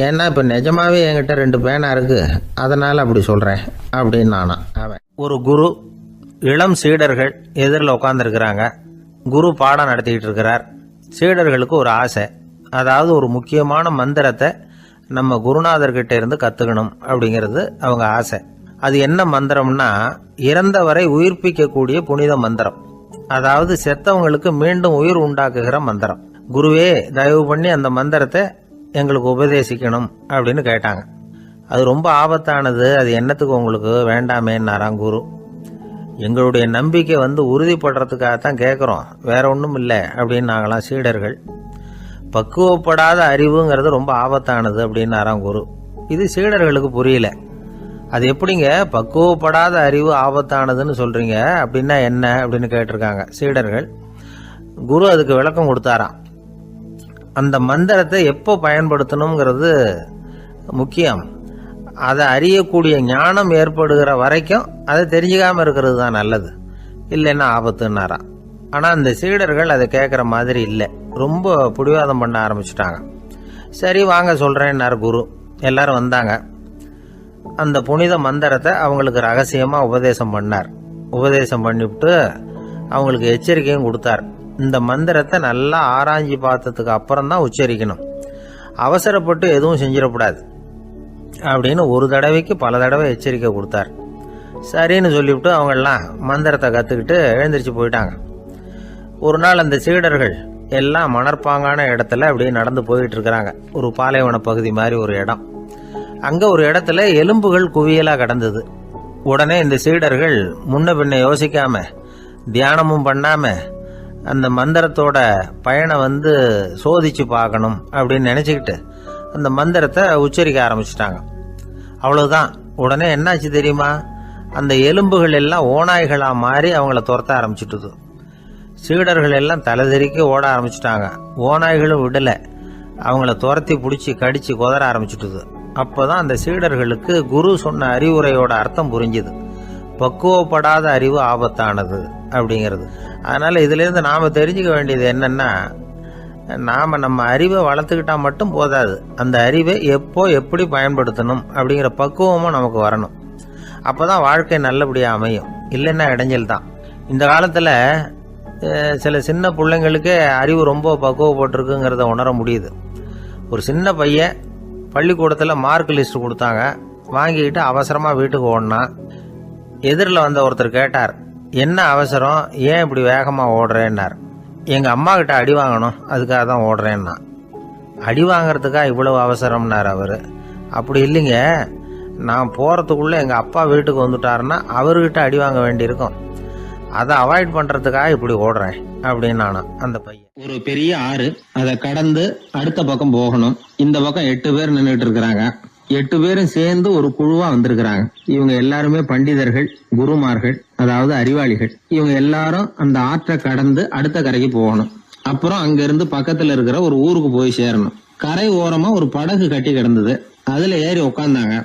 Speaker 3: ஏன்னா இப்போ நிஜமாகவே என்கிட்ட 2 பேனா இருக்குது, அதனால் அப்படி சொல்கிறேன் அப்படின்னு நானா அவன். ஒரு குரு, இளம் சீடர்கள் எதிரில் உட்காந்துருக்கிறாங்க. குரு பாடம் நடத்திக்கிட்டு இருக்கிறார். சீடர்களுக்கு ஒரு ஆசை, அதாவது ஒரு முக்கியமான மந்திரத்தை நம்ம குருநாதர்கிட்ட இருந்து கற்றுக்கணும் அப்படிங்கிறது அவங்க ஆசை. அது என்ன மந்திரம்னா, இறந்தவரை உயிர்ப்பிக்கக்கூடிய புனித மந்திரம். அதாவது செத்தவங்களுக்கு மீண்டும் உயிர் உண்டாக்குகிற மந்திரம். குருவே, தயவு பண்ணி அந்த மந்திரத்தை எங்களுக்கு உபதேசிக்கணும் அப்படின்னு கேட்டாங்க. அது ரொம்ப ஆபத்தானது, அது என்னத்துக்கு உங்களுக்கு வேண்டாமேன்னாராம் குரு. எங்களுடைய நம்பிக்கை உறுதிப்படுறதுக்காகத்தான் கேட்குறோம், வேற ஒன்றும் இல்லை அப்படின்னு நாங்களாம் சீடர்கள். பக்குவப்படாத அறிவுங்கிறது ரொம்ப ஆபத்தானது அப்படின்னாராம் குரு. இது சீடர்களுக்கு புரியல. அது எப்படிங்க பக்குவப்படாத அறிவு ஆபத்தானதுன்னு சொல்றீங்க, அப்படின்னா என்ன அப்படின்னு கேட்டிருக்காங்க சீடர்கள். குரு அதுக்கு விளக்கம் கொடுத்தாராம். அந்த மந்திரத்தை எப்போ பயன்படுத்தணுங்கிறது முக்கியம். அதை அறியக்கூடிய ஞானம் ஏற்படுகிற வரைக்கும் அதை தெரிஞ்சுக்காம இருக்கிறது தான் நல்லது, இல்லைன்னா ஆபத்துன்னாராம். ஆனால் அந்த சீடர்கள் அதை கேட்குற மாதிரி இல்லை, ரொம்ப பிடிவாதம் பண்ண ஆரம்பிச்சுட்டாங்க. சரி வாங்க சொல்கிறேன்னார் குரு. எல்லாரும் வந்தாங்க. அந்த புனித மந்திரத்தை அவங்களுக்கு ரகசியமாக உபதேசம் பண்ணார். உபதேசம் பண்ணிவிட்டு அவங்களுக்கு எச்சரிக்கையும் கொடுத்தார். இந்த மந்திரத்தை நல்லா ஆராய்ச்சி பார்த்ததுக்கு அப்புறம் தான் உச்சரிக்கணும், அவசரப்பட்டு எதுவும் செஞ்சிடக்கூடாது அப்படின்னு ஒரு தடவைக்கு பல தடவை எச்சரிக்கை கொடுத்தார். சரின்னு சொல்லிவிட்டு அவங்கெல்லாம் மந்திரத்தை கற்றுக்கிட்டு எழுந்திரிச்சு போயிட்டாங்க. ஒரு நாள் அந்த சீடர்கள் எல்லாம் மணற்பாங்கான இடத்துல அப்படியே நடந்து போயிட்டு இருக்கிறாங்க. ஒரு பாலைவன பகுதி மாதிரி ஒரு இடம். அங்கே ஒரு இடத்துல எலும்புகள் குவியலாக கிடந்தது. உடனே இந்த சீடர்கள் முன்ன பின்ன யோசிக்காம, தியானமும் பண்ணாம, அந்த மந்திரத்தோட பயனை சோதிச்சு பார்க்கணும் அப்படின்னு நினச்சிக்கிட்டு அந்த மந்திரத்தை உச்சரிக்க ஆரம்பிச்சிட்டாங்க. அவ்வளவுதான். உடனே என்னாச்சு தெரியுமா? அந்த எலும்புகள் எல்லாம் ஓநாய்களாக மாறி அவங்கள துரத்த ஆரம்பிச்சுட்டுது. சீடர்கள் எல்லாம் தலைதெறிக்க ஓட ஆரம்பிச்சிட்டாங்க. ஓநாய்களும் விடலை, அவங்கள துரத்தி பிடிச்சி கடிச்சு கொதற ஆரம்பிச்சுட்டுது. அப்போதான் அந்த சீடர்களுக்கு குரு சொன்ன அறிவுரையோட அர்த்தம் புரிஞ்சுது. பக்குவப்படாத அறிவு ஆபத்தானது அப்படிங்கிறது. அதனால இதுலேருந்து நாம் தெரிஞ்சுக்க வேண்டியது என்னன்னா, நாம் நம்ம அறிவை வளர்த்துக்கிட்டா மட்டும் போதாது, அந்த அறிவை எப்போ எப்படி பயன்படுத்தணும் அப்படிங்கிற பக்குவமும் நமக்கு வரணும். அப்போ தான் வாழ்க்கை நல்லபடியாக அமையும், இல்லைன்னா இடைஞ்சல் தான். இந்த காலத்தில் சில சின்ன பிள்ளைங்களுக்கே அறிவு ரொம்ப பக்குவப்பட்டிருக்குங்கிறத உணர முடியுது. ஒரு சின்ன பையன் பள்ளிக்கூடத்தில் மார்க் லிஸ்ட் கொடுத்தாங்க, வாங்கிக்கிட்டு அவசரமாக வீட்டுக்கு ஓடினான். எதிரில் வந்த ஒருத்தர் கேட்டார், என்ன அவசரம், ஏன் இப்படி வேகமாக ஓடுறேன்னார். எங்கள் அம்மா கிட்ட அடி வாங்கணும், அதுக்காக தான் ஓடுறேன்னா. அடி வாங்கிறதுக்கா இவ்வளவு அவசரம்னார் அவர். அப்படி இல்லைங்க, நான் போகிறதுக்குள்ளே எங்கள் அப்பா வீட்டுக்கு வந்துட்டாருன்னா அவர்கிட்ட அடி வாங்க வேண்டியிருக்கும், அதை அவாய்ட் பண்ணுறதுக்காக இப்படி ஓடுறேன் அப்படின்னு நானா. அந்த பையன் ஒரு பெரிய ஆறு, அதை கடந்து அடுத்த பக்கம் போகணும். இந்த பக்கம் 8 பேர் நின்றுட்டு இருக்கிறாங்க. 8 பேரும் சேர்ந்து ஒரு குழுவா வந்திருக்கிறாங்க. இவங்க எல்லாருமே பண்டிதர்கள், குருமார்கள், அதாவது அறிவாளிகள். இவங்க எல்லாரும் அந்த ஆற்றை கடந்து அடுத்த கரைக்கு போகணும். அப்புறம் அங்கிருந்து பக்கத்துல இருக்கிற ஒரு ஊருக்கு போய் சேரணும். கரை ஓரமா ஒரு படகு கட்டி கிடந்தது, அதுல ஏறி உக்காந்தாங்க.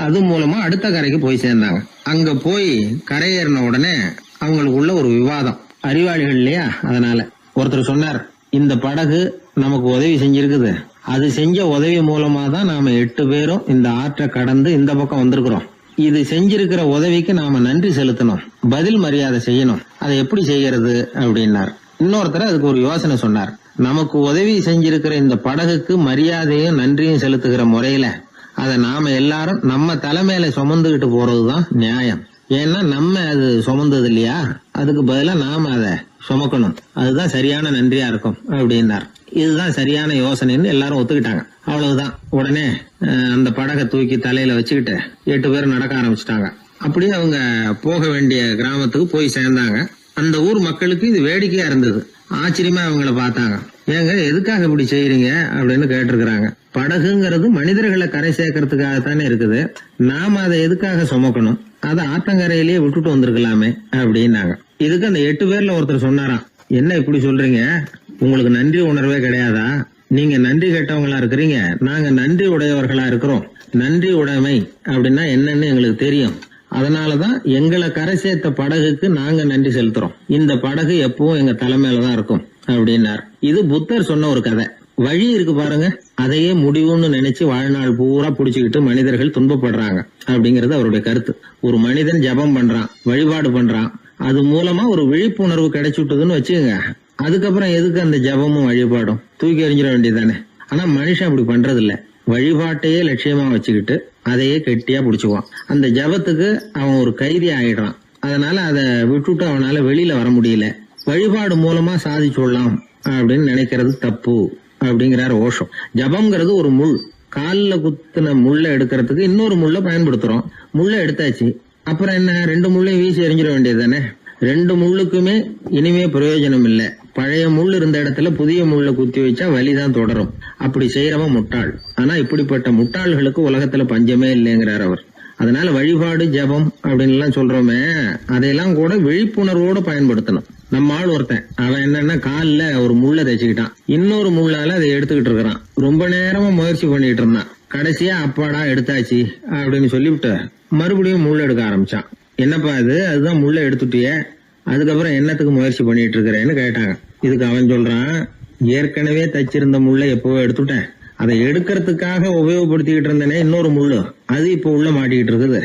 Speaker 3: அது மூலமா அடுத்த கரைக்கு போய் சேர்ந்தாங்க. அங்க போய் கரையேறின உடனே அவங்களுக்குள்ள ஒரு விவாதம். அறிவாளிகள் இல்லையா, அதனால ஒருத்தர் சொன்னார், இந்த படகு நமக்கு உதவி செஞ்சிருக்குது, அது செஞ்ச உதவி மூலமா தான் நாம 8 பேரும் இந்த ஆற்றை கடந்து இந்த பக்கம் வந்திருக்கிறோம். இது செஞ்சிருக்கிற உதவிக்கு நாம நன்றி செலுத்தணும், பதில் மரியாதை செய்யணும். அதை எப்படி செய்யறது அப்படின்னார். இன்னொருத்தர் அதுக்கு ஒரு யோசனை சொன்னார். நமக்கு உதவி செஞ்சிருக்கிற இந்த படகுக்கு மரியாதையும் நன்றியும் செலுத்துகிற முறையில அதை நாம எல்லாரும் நம்ம தலைமையில சுமந்துகிட்டு போறதுதான் நியாயம். ஏன்னா நம்ம அது சுமந்தது இல்லையா, அதுக்கு பதிலா நாம அதை சுமக்கணும், அதுதான் சரியான நன்றியா இருக்கும் அப்படின்னார். இதுதான் சரியான யோசனைன்னு எல்லாரும் ஒத்துக்கிட்டாங்க. அவ்வளவுதான். உடனே அந்த படகை தூக்கி தலையில வச்சுக்கிட்டு 8 பேர் நடக்க ஆரம்பிச்சிட்டாங்க. அப்படியே அவங்க போக வேண்டிய கிராமத்துக்கு போய் சேர்ந்தாங்க. அந்த ஊர் மக்களுக்கு இது வேடிக்கையா இருந்தது. ஆச்சரியமா அவங்கள பார்த்தாங்க. ஏங்க எதுக்காக இப்படி செய்யறீங்க அப்படின்னு கேட்டிருக்கிறாங்க. படகுங்கிறது மனிதர்களை கரை சேர்க்கறதுக்காகத்தானே இருக்குது, நாம அதை எதுக்காக சுமக்கணும், அதை ஆத்தங்கரையிலேயே விட்டுட்டு வந்திருக்கலாமே அப்படின்னாங்க. இதுக்கு அந்த 8 பேர்ல ஒருத்தர் சொன்னாராம், என்ன இப்படி சொல்றீங்க, உங்களுக்கு நன்றி உணர்வே கிடையாதா, நீங்க நன்றி கெட்டவங்களா இருக்கிறீங்க, நாங்க நன்றி உடையவர்களா இருக்கிறோம். நன்றி உடைமை அப்படின்னா என்னன்னு எங்களுக்கு தெரியும், அதனாலதான் எங்களை கரை சேர்த்த படகுக்கு நாங்க நன்றி செலுத்துறோம். இந்த படகு எப்பவும் எங்க தலைமையிலதான் இருக்கும் அப்படின்னார். இது புத்தர் சொன்ன ஒரு கதை. வழி இருக்கு பாருங்க, அதையே முடிவுன்னு நினைச்சு வாழ்நாள் பூரா புடிச்சுக்கிட்டு மனிதர்கள் துன்பப்படுறாங்க அப்படிங்கறது அவருடைய கருத்து. ஒரு மனிதன் ஜபம் பண்றான், வழிபாடு பண்றான், அது மூலமா ஒரு விழிப்புணர்வு கிடைச்சுட்டுதுன்னு வச்சுக்கோங்க. அதுக்கப்புறம் எதுக்கு அந்த ஜபமும் வழிபாடும், தூக்கி எறிஞ்சிட வேண்டியதானே. ஆனா மனுஷன் அப்படி பண்றது இல்ல, வழிபாட்டையே லட்சியமா வச்சுக்கிட்டு அதையே கெட்டியா புடிச்சுக்குவான். அந்த ஜபத்துக்கு அவன் ஒரு கைதி ஆயிடுறான். அதனால அதை விட்டுட்டு அவனால வெளியில வர முடியல.
Speaker 2: வழிபாடு மூலமா சாதிச்சுடலாம் அப்படின்னு நினைக்கிறது தப்பு அப்படிங்கிறார் ஓஷோ. ஜபம்ங்கிறது ஒரு முள். காலில் குத்துன முள்ளை எடுக்கிறதுக்கு இன்னொரு முள்ளை பயன்படுத்துறோம். முள்ளை எடுத்தாச்சு, அப்புறம் என்ன, 2 முள்ளையும் வீசி எறிஞ்சிட வேண்டியது தானே. 2 முள்ளுக்குமே இனிமே பிரயோஜனம் இல்லை. பழைய முள் இருந்த இடத்துல புதிய முள்ளை குத்தி வச்சா வலிதான் தொடரும். அப்படி செய்யறவன் முட்டாள். ஆனா இப்படிப்பட்ட முட்டாள்களுக்கு உலகத்துல பஞ்சமே இல்லைங்கிறார் அவர். அதனால வழிபாடு ஜபம் அப்படின்னு எல்லாம் சொல்றோமே, அதையெல்லாம் கூட விழிப்புணர்வோட பயன்படுத்தணும். நம்ம ஆள் ஒருத்தன், அவன் என்னன்னா காலில் ஒரு முள்ளை தைச்சுக்கிட்டான், இன்னொரு முள்ளால அதை எடுத்துக்கிட்டு இருக்கிறான். ரொம்ப நேரமா முயற்சி பண்ணிட்டு இருந்தான். கடைசியா அப்பாடா எடுத்தாச்சு அப்படின்னு சொல்லிவிட்டு மறுபடியும் முள் எடுக்க ஆரம்பிச்சான். என்னப்பா இது, அதுதான் முள்ளை எடுத்துட்டிய, அதுக்கப்புறம் என்னத்துக்கு முயற்சி பண்ணிட்டு இருக்கிறேன்னு கேட்டாங்க. இதுக்கு அவன் சொல்றான், ஏற்கனவே தச்சிருந்த முள்ளை எப்பவோ எடுத்துட்டேன், அதை எடுக்கிறதுக்காக உபயோகப்படுத்திக்கிட்டு இருந்தேனே இன்னொரு முள்ளு, அது இப்போ உள்ள மாட்டிக்கிட்டு இருக்குது,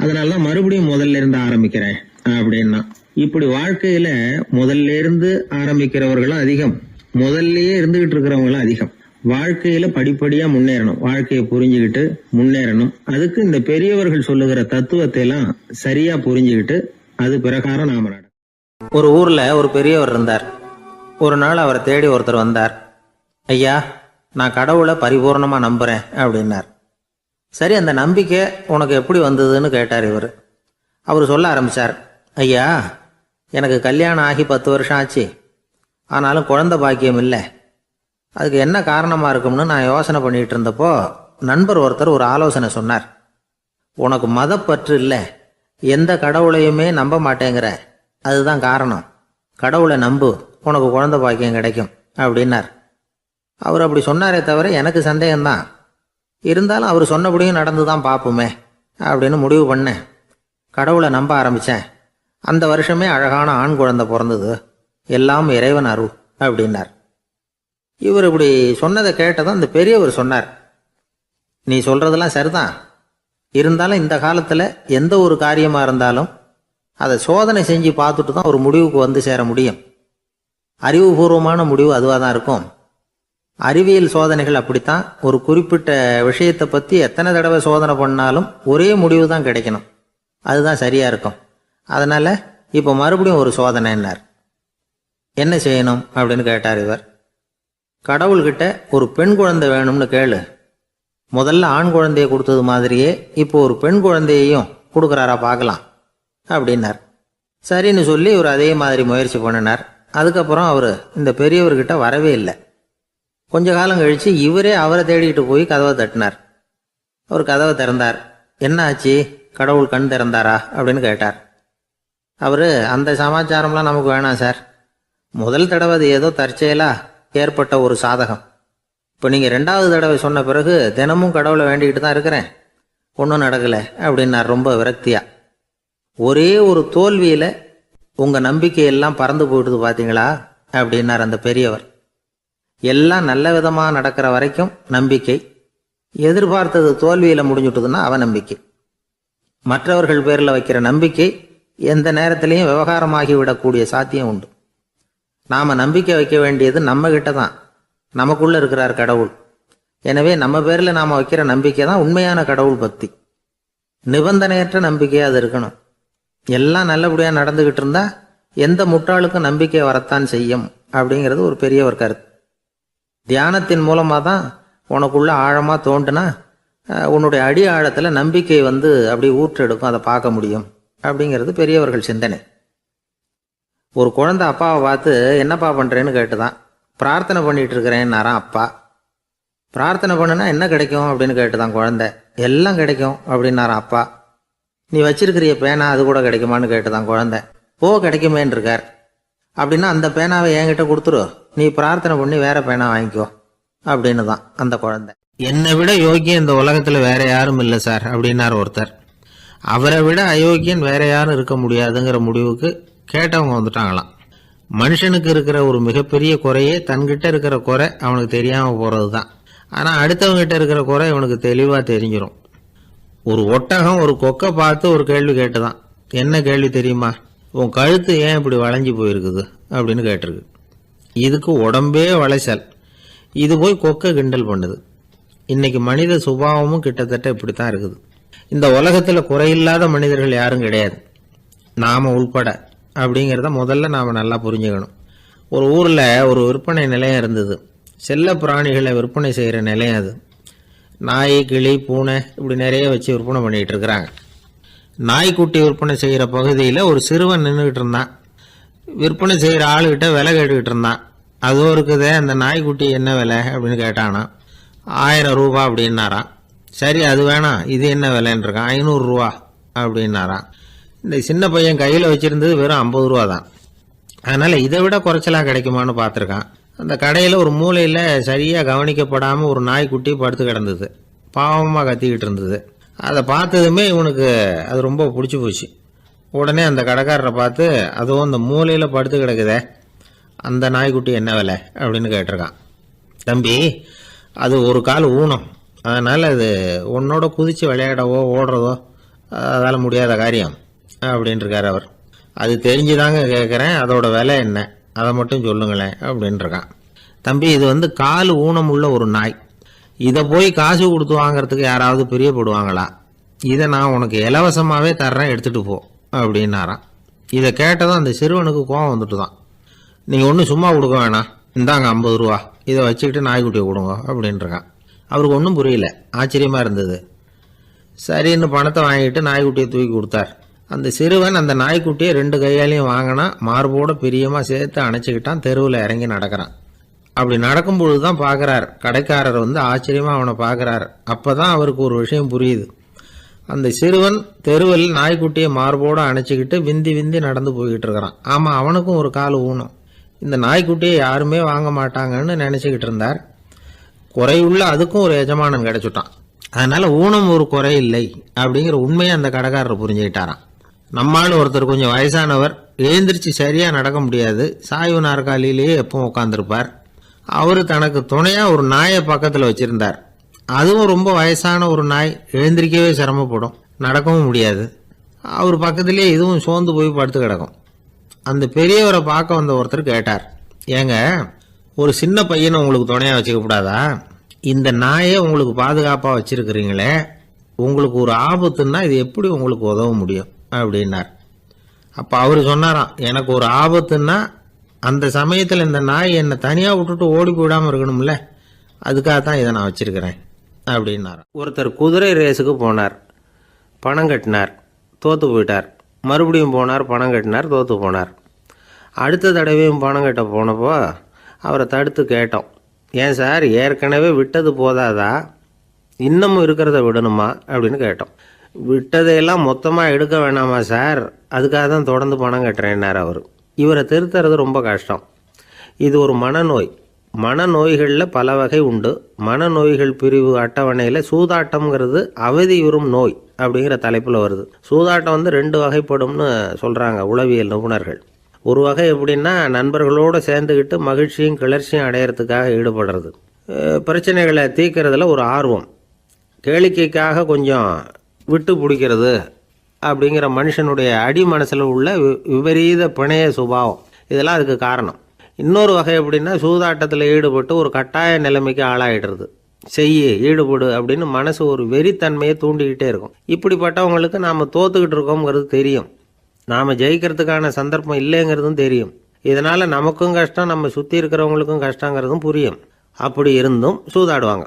Speaker 2: அதனாலதான் மறுபடியும் முதல்ல இருந்து ஆரம்பிக்கிறேன் அப்படின்னா. இப்படி வாழ்க்கையில முதல்ல இருந்து ஆரம்பிக்கிறவர்களும் அதிகம், முதல்லயே இருந்துகிட்டு இருக்கிறவங்களும் அதிகம். வாழ்க்கையில படிப்படியா முன்னேறணும், வாழ்க்கையை புரிஞ்சுக்கிட்டு முன்னேறணும். அதுக்கு இந்த பெரியவர்கள் சொல்லுகிற தத்துவத்தை எல்லாம் சரியா புரிஞ்சுக்கிட்டு அது பிரகாரம் நாம நட.
Speaker 3: ஒரு ஊர்ல ஒரு பெரியவர் இருந்தார். ஒரு நாள் அவரை தேடி ஒருத்தர் வந்தார். ஐயா, நான் கடவுளை பரிபூர்ணமா நம்புறேன் அப்படின்னார். சரி, அந்த நம்பிக்கை உனக்கு எப்படி வந்ததுன்னு கேட்டார் இவர். அவர் சொல்ல ஆரம்பிச்சார். ஐயா, எனக்கு கல்யாணம் ஆகி 10 வருஷம் ஆச்சு, ஆனாலும் குழந்தை பாக்கியம் இல்லை. அதுக்கு என்ன காரணமாக இருக்கும்னு நான் யோசனை பண்ணிகிட்டு இருந்தப்போ நண்பர் ஒருத்தர் ஒரு ஆலோசனை சொன்னார். உனக்கு மதப்பற்று இல்லை, எந்த கடவுளையுமே நம்ப மாட்டேங்கிற, அதுதான் காரணம். கடவுளை நம்பு, உனக்கு குழந்தை பாக்கியம் கிடைக்கும் அப்படின்னார். அவர் அப்படி சொன்னாரே தவிர எனக்கு சந்தேகம்தான். இருந்தாலும் அவர் சொன்னபடியும் நடந்து தான் பார்ப்போமே அப்படின்னு முடிவு பண்ணேன். கடவுளை நம்ப ஆரம்பித்தேன். அந்த வருஷமே அழகான ஆண் குழந்தை பிறந்தது. எல்லாம் இறைவன் அருள் அப்படின்னார். இவர் இப்படி சொன்னதை கேட்டதும் அந்த பெரியவர் சொன்னார், நீ சொல்றதெல்லாம் சரிதான், இருந்தாலும் இந்த காலத்தில் எந்த ஒரு காரியமாக இருந்தாலும் அதை சோதனை செஞ்சு பார்த்துட்டு தான் ஒரு முடிவுக்கு வந்து சேர முடியும். அறிவுபூர்வமான முடிவு அதுவாக தான் இருக்கும். அறிவியல் சோதனைகள் அப்படித்தான். ஒரு குறிப்பிட்ட விஷயத்தை பற்றி எத்தனை தடவை சோதனை பண்ணாலும் ஒரே முடிவு தான் கிடைக்கணும், அதுதான் சரியாக இருக்கும். அதனால் இப்போ மறுபடியும் ஒரு சோதனைன்னார். என்ன செய்யணும் அப்படின்னு கேட்டார் இவர். கடவுள்கிட்ட ஒரு பெண் குழந்தை வேணும்னு கேளு. முதல்ல ஆண் குழந்தையை கொடுத்தது மாதிரியே இப்போ ஒரு பெண் குழந்தையையும் கொடுக்குறாரா பார்க்கலாம் அப்படின்னார். சரின்னு சொல்லி இவர் அதே மாதிரி முயற்சி பண்ணினார். அதுக்கப்புறம் அவர் இந்த பெரியவர்கிட்ட வரவே இல்லை. கொஞ்ச காலம் கழித்து இவரே அவரை தேடிக்கிட்டு போய் கதவை தட்டினார். அவர் கதவை திறந்தார். என்ன ஆச்சு, கடவுள் கண் திறந்தாரா அப்படின்னு கேட்டார். அவர், அந்த சமாச்சாரம்லாம் நமக்கு வேணாம் சார், முதல் தடவை அது ஏதோ தற்செயலா ஏற்பட்ட ஒரு சாதகம். இப்போ நீங்கள் 2வது தடவை சொன்ன பிறகு தினமும் கடவுளை வேண்டிக்கிட்டு தான் இருக்கிறேன், ஒன்றும் நடக்கலை அப்படின்னார் ரொம்ப விரக்தியா. ஒரே ஒரு தோல்வியில் உங்கள் நம்பிக்கையெல்லாம் பறந்து போயிடுது பார்த்தீங்களா அப்படின்னார் அந்த பெரியவர். எல்லாம் நல்ல விதமாக நடக்கிற வரைக்கும் நம்பிக்கை, எதிர்பார்த்தது தோல்வியில் முடிஞ்சுட்டுதுன்னா அவநம்பிக்கை. மற்றவர்கள் பேரில் வைக்கிற நம்பிக்கை எந்த நேரத்திலையும் விவகாரமாகி விடக்கூடிய சாத்தியம் உண்டு. நாம் நம்பிக்கை வைக்க வேண்டியது நம்ம கிட்ட தான், நமக்குள்ளே இருக்கிறார் கடவுள். எனவே நம்ம பேரில் நாம் வைக்கிற நம்பிக்கை தான் உண்மையான கடவுள் பக்தி. நிபந்தனையற்ற நம்பிக்கையாக அது இருக்கணும். எல்லாம் நல்லபடியாக நடந்துக்கிட்டு இருந்தால் எந்த முட்டாளுக்கும் நம்பிக்கை வரத்தான் செய்யும் அப்படிங்கிறது ஒரு பெரியவர் கருத்து. தியானத்தின் மூலமாக தான் உனக்குள்ள ஆழமாக தோண்டுனா உன்னுடைய அடி ஆழத்தில் நம்பிக்கை வந்து அப்படி ஊற்றெடுக்கும், அதை பார்க்க முடியும் அப்படிங்கிறது பெரியவர்கள் சிந்தனை. ஒரு குழந்தை அப்பாவை பார்த்து என்னப்பா பண்ணுறேன்னு கேட்டுதான். பிரார்த்தனை பண்ணிட்டு இருக்கிறேன்னாராம் அப்பா. பிரார்த்தனை பண்ணுனா என்ன கிடைக்கும் அப்படின்னு கேட்டுதான் குழந்தை. எல்லாம் கிடைக்கும் அப்படின்னாராம் அப்பா. நீ வச்சிருக்கிறிய பேனா அது கூட கிடைக்குமான்னு கேட்டுதான் குழந்தை. கிடைக்குமேன்னு இருக்கார். அப்படின்னா அந்த பேனாவை என்கிட்ட கொடுத்துரு, நீ பிரார்த்தனை பண்ணி வேற பேனா வாங்கிக்கோ அப்படின்னு தான் அந்த குழந்தை.
Speaker 2: என்னை விட யோகியம் இந்த உலகத்தில் வேற யாரும் இல்லை சார் அப்படின்னார் ஒருத்தர். அவரை விட அயோக்கியன் வேற யாரும் இருக்க முடியாதுங்கிற முடிவுக்கு கேட்டவங்க வந்துட்டாங்களாம். மனுஷனுக்கு இருக்கிற ஒரு மிகப்பெரிய குறையே தன்கிட்ட இருக்கிற குறை அவனுக்கு தெரியாமல் போகிறது தான். ஆனால் அடுத்தவங்கிட்ட இருக்கிற குறை இவனுக்கு தெளிவாக தெரிஞ்சிடும். ஒரு ஒட்டகம் ஒரு கொக்கை பார்த்து ஒரு கேள்வி கேட்டுதான். என்ன கேள்வி தெரியுமா? உன் கழுத்து ஏன் இப்படி வளைஞ்சி போயிருக்குது அப்படின்னு கேட்டிருக்கு. இதுக்கு உடம்பே வளைச்சல். இது போய் கொக்கை கிண்டல் பண்ணுது. இன்னைக்கு மனித சுபாவமும் கிட்டத்தட்ட இப்படித்தான் இருக்குது. இந்த உலகத்தில் குறையில்லாத மனிதர்கள் யாரும் கிடையாது, நாம உள்பட. அப்படிங்கிறத முதல்ல நாம் நல்லா புரிஞ்சுக்கணும். ஒரு ஊரில் ஒரு விற்பனை நிலையம் இருந்தது. செல்ல பிராணிகளை விற்பனை செய்கிற நிலையம் அது. நாய், கிளி, பூனை இப்படி நிறைய வச்சு விற்பனை பண்ணிகிட்டு இருக்கிறாங்க. நாய்க்குட்டி விற்பனை செய்கிற பகுதியில் ஒரு சிறுவன் நின்றுக்கிட்டு இருந்தான். விற்பனை செய்கிற ஆளுகிட்ட விலை கேட்டுக்கிட்டு இருந்தான். அதுவும் இருக்குதே, அந்த நாய்க்குட்டி என்ன விலை அப்படின்னு கேட்டானா. 1000 ரூபா அப்படின்னாரான். சரி, அது வேணாம், இது என்ன விலைன்னு இருக்கான். 500 ரூபா அப்படின்னாரான். இந்த சின்ன பையன் கையில் வச்சுருந்தது வெறும் 50 ரூபா தான். அதனால் இதை விட குறைச்சலாக கிடைக்குமான்னு பார்த்துருக்கான். அந்த கடையில் ஒரு மூலையில் சரியாக கவனிக்கப்படாமல் ஒரு நாய்க்குட்டி படுத்து கிடந்தது. பாவமாக கத்திக்கிட்டு இருந்தது. அதை பார்த்ததுமே இவனுக்கு அது ரொம்ப பிடிச்சி போச்சு. உடனே அந்த கடைக்காரரை பார்த்து, அதுவும் அந்த மூலையில் படுத்து கிடக்குதே அந்த நாய்க்குட்டி என்ன விலை அப்படின்னு கேட்டிருக்கான். தம்பி, அது ஒரு கால் ஊனம், அதனால் அது உன்னோட குதித்து விளையாடவோ ஓடுறதோ அதால் முடியாத காரியம் அப்படின்ட்டுருக்கார் அவர். அது தெரிஞ்சுதாங்க கேட்குறேன், அதோட விலை என்ன, அதை மட்டும் சொல்லுங்களேன் அப்படின்ட்டுருக்கான். தம்பி, இது கால் ஊனம் உள்ள ஒரு நாய். இதை போய் காசு கொடுத்து வாங்கிறதுக்கு யாராவது பிரியப்படுவாங்களா? இதை நான் உனக்கு இலவசமாகவே தர்றேன், எடுத்துகிட்டு போ அப்படின்னாரான். இதை கேட்டதும் அந்த சிறுவனுக்கு கோபம் வந்துட்டு தான். நீங்கள் ஒன்றும் சும்மா கொடுக்க வேணாம், இந்தாங்க 50 ரூபா, இதை வச்சுக்கிட்டு நாய்க்குட்டியை கொடுங்க அப்படின்ட்டுருக்கான். அவருக்கு ஒன்றும் புரியல, ஆச்சரியமாக இருந்தது. சரின்னு பணத்தை வாங்கிட்டு நாய்க்குட்டியை தூக்கி கொடுத்தார். அந்த சிறுவன் அந்த நாய்க்குட்டியை 2 கையாலையும் வாங்கினா, மார்போட பிரியமாக சேர்த்து அணைச்சிக்கிட்டான். தெருவில் இறங்கி நடக்கிறான். அப்படி நடக்கும்பொழுது தான் பார்க்குறார், கடைக்காரர் ஆச்சரியமாக அவனை பார்க்குறார். அப்போ தான் அவருக்கு ஒரு விஷயம் புரியுது. அந்த சிறுவன் தெருவில் நாய்க்குட்டியை மார்போடு அணைச்சிக்கிட்டு விந்தி விந்தி நடந்து போய்கிட்டு இருக்கிறான். ஆமாம், அவனுக்கும் ஒரு கால் ஊனம். இந்த நாய்க்குட்டியை யாருமே வாங்க மாட்டாங்கன்னு நினச்சிக்கிட்டு இருந்தார். குறையுள்ள அதுக்கும் ஒரு எஜமானன் கிடைச்சுட்டான். அதனால் ஊனம் ஒரு குறை இல்லை அப்படிங்கிற உண்மையை அந்த கடைக்காரர் புரிஞ்சுக்கிட்டாராம். நம்மால் ஒருத்தர் கொஞ்சம் வயசானவர், எழுந்திரிச்சு சரியாக நடக்க முடியாது, சாய்வு நாற்காலியிலேயே எப்பவும் உட்காந்துருப்பார். அவர் தனக்கு துணையாக ஒரு நாயை பக்கத்தில் வச்சுருந்தார். அதுவும் ரொம்ப வயசான ஒரு நாய், எழுந்திரிக்கவே சிரமப்படும், நடக்கவும் முடியாது. அவர் பக்கத்துலேயே இதுவும் சோர்ந்து போய் படுத்து கிடக்கும். அந்த பெரியவரை பார்க்க வந்த ஒருத்தர் கேட்டார், ஏங்க, ஒரு சின்ன பையனை உங்களுக்கு துணையாக வச்சுக்கப்படாதா? இந்த நாயை உங்களுக்கு பாதுகாப்பாக வச்சுருக்கிறீங்களே, உங்களுக்கு ஒரு ஆபத்துன்னா இது எப்படி உங்களுக்கு உதவ முடியும் அப்படின்னார். அப்போ அவர் சொன்னாராம், எனக்கு ஒரு ஆபத்துன்னா அந்த சமயத்தில் இந்த நாய் என்னை தனியாக விட்டுட்டு ஓடி போயிடாமல் இருக்கணும்ல, அதுக்காக தான் இதை நான் வச்சுருக்கிறேன் அப்படின்னாராம். ஒருத்தர் குதிரை ரேஸுக்கு போனார், பணம் கட்டினார், தோற்று போயிட்டார். மறுபடியும் போனார், பணம் கட்டினார், தோற்று போனார். அடுத்த தடவையும் பணம் கட்ட போனப்போ அவரை தடுத்து கேட்டோம், ஏன் சார், ஏற்கனவே விட்டது போதாதா, இன்னமும் இருக்கிறத விடணுமா அப்படின்னு கேட்டோம். விட்டதையெல்லாம் மொத்தமாக எடுக்க வேணாமா சார், அதுக்காக தான் தொடர்ந்து பணம் கட்டுறேன்னார் அவர். இவரை திருத்துறது ரொம்ப கஷ்டம். இது ஒரு மனநோய். மனநோய்களில் பல வகை உண்டு. மனநோய்கள் பிரிவு அட்டவணையில் சூதாட்டம்ங்கிறது அவதியுறும் நோய் அப்படிங்கிற தலைப்பில் வருது. சூதாட்டம் 2 வகைப்படும்னு சொல்கிறாங்க உளவியல் நிபுணர்கள். ஒரு வகை எப்படின்னா, நண்பர்களோடு சேர்ந்துக்கிட்டு மகிழ்ச்சியும் கிளர்ச்சியும் அடையிறதுக்காக ஈடுபடுறது, பிரச்சனைகளை தீர்க்கறதுல ஒரு ஆர்வம், கேளிக்கைக்காக கொஞ்சம் விட்டு பிடிக்கிறது அப்படிங்கிற மனுஷனுடைய அடி மனசில் உள்ள விபரீத பிணைய சுபாவம், இதெல்லாம் அதுக்கு காரணம். இன்னொரு வகை எப்படின்னா, சூதாட்டத்தில் ஈடுபட்டு ஒரு கட்டாய நிலைமைக்கு ஆளாயிடுறது, ஈடுபடு அப்படின்னு மனசு ஒரு வெறித்தன்மையை தூண்டிக்கிட்டே இருக்கும். இப்படிப்பட்டவங்களுக்கு நாம் தோத்துக்கிட்டு இருக்கோங்கிறது தெரியும், நாம் ஜெயிக்கிறதுக்கான சந்தர்ப்பம் இல்லைங்கிறதும் தெரியும். இதனால் நமக்கும் கஷ்டம், நம்ம சுற்றி இருக்கிறவங்களுக்கும் கஷ்டங்கிறதும் புரியும். அப்படி இருந்தும் சூதாடுவாங்க.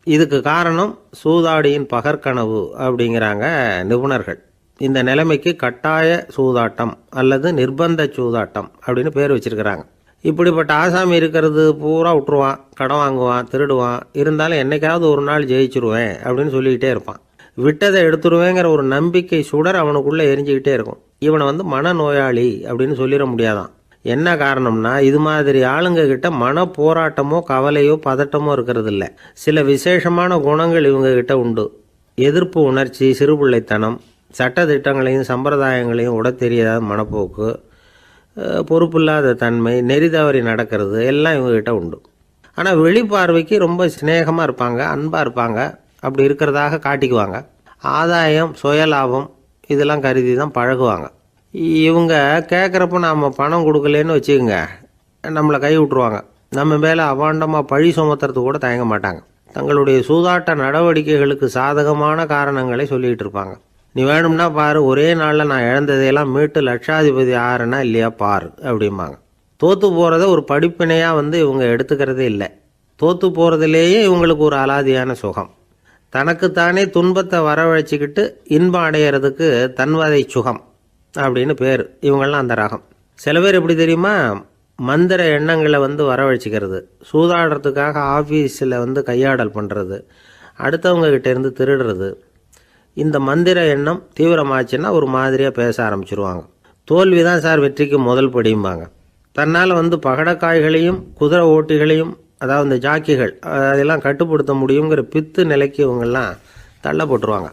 Speaker 2: இதுக்கு காரணம் சூதாடியின் பகற்கனவு அப்படிங்கிறாங்க நிபுணர்கள். இந்த நிலைமைக்கு கட்டாய சூதாட்டம் அல்லது நிர்பந்த சூதாட்டம் அப்படின்னு பேர் வச்சிருக்கிறாங்க. இப்படிப்பட்ட ஆசாமி இருக்கிறது பூரா விட்டுருவான், கடன் வாங்குவான், திருடுவான், இருந்தாலும் என்னைக்காவது ஒரு நாள் ஜெயிச்சிருவேன் அப்படின்னு சொல்லிக்கிட்டே இருப்பான். விட்டதை எடுத்துருவேங்கிற ஒரு நம்பிக்கை சுடர் அவனுக்குள்ளே எரிஞ்சிக்கிட்டே இருக்கும். இவனை மனநோயாளி அப்படின்னு சொல்லிட முடியாதான். என்ன காரணம்னா, இது மாதிரி ஆளுங்க கிட்ட மன போராட்டமோ கவலையோ பதட்டமோ இருக்கிறது இல்லை. சில விசேஷமான குணங்கள் இவங்க கிட்ட உண்டு. எதிர்ப்பு உணர்ச்சி, சிறுபிள்ளைத்தனம், சட்டத்திட்டங்களையும் சம்பிரதாயங்களையும் உட தெரியாத மனப்போக்கு, பொறுப்பில்லாத தன்மை, நெறி தவறி நடக்கிறது எல்லாம் இவங்ககிட்ட உண்டு. ஆனால் வெளிப்பார்வைக்கு ரொம்ப சிநேகமாக இருப்பாங்க, அன்பாக இருப்பாங்க, அப்படி இருக்கிறதாக காட்டிக்குவாங்க. ஆதாயம், சுயலாபம் இதெல்லாம் கருதி தான் பழகுவாங்க. இவங்க கேட்குறப்ப நாம் பணம் கொடுக்கலன்னு வச்சுக்கோங்க, நம்மளை கை விட்டுருவாங்க. நம்ம மேலே அபாண்டமாக பழி சுமத்துறது கூட தயங்க மாட்டாங்க. தங்களுடைய சூதாட்ட நடவடிக்கைகளுக்கு சாதகமான காரணங்களை சொல்லிகிட்டு இருப்பாங்க.
Speaker 3: நீ வேணும்னா பாரு, ஒரே நாளில் நான் இழந்ததையெல்லாம் மீட்டு லட்சாதிபதி ஆறேன்னா இல்லையா பாரு அப்படிம்பாங்க. தோற்று போகிறத ஒரு படிப்பினையாக இவங்க எடுத்துக்கிறதே இல்லை. தோற்று போகிறதுலேயே இவங்களுக்கு ஒரு அலாதியான சுகம். தனக்குத்தானே துன்பத்தை வரவழைச்சிக்கிட்டு இன்பம் அடையிறதுக்கு தன்வதை சுகம் அப்படின்னு பேர். இவங்கெல்லாம் அந்த ரகம். சில பேர் எப்படி தெரியுமா, மந்திர எண்ணங்களை வரவழைச்சிக்கிறது, சூதாடுறதுக்காக ஆஃபீஸில் கையாடல் பண்ணுறது, அடுத்தவங்க கிட்டேருந்து திருடுறது. இந்த மந்திர எண்ணம் தீவிரமாச்சுன்னா ஒரு மாதிரியாக பேச ஆரம்பிச்சிருவாங்க. தோல்வி தான் சார் வெற்றிக்கு முதல் படியும்பாங்க. தன்னால் பகடக்காய்களையும் குதிரை ஓட்டிகளையும், அதாவது இந்த ஜாக்கிகள், அதெல்லாம் கட்டுப்படுத்த முடியுங்கிற பித்து நிலைக்கு இவங்கெல்லாம் தள்ளப்பட்டுருவாங்க.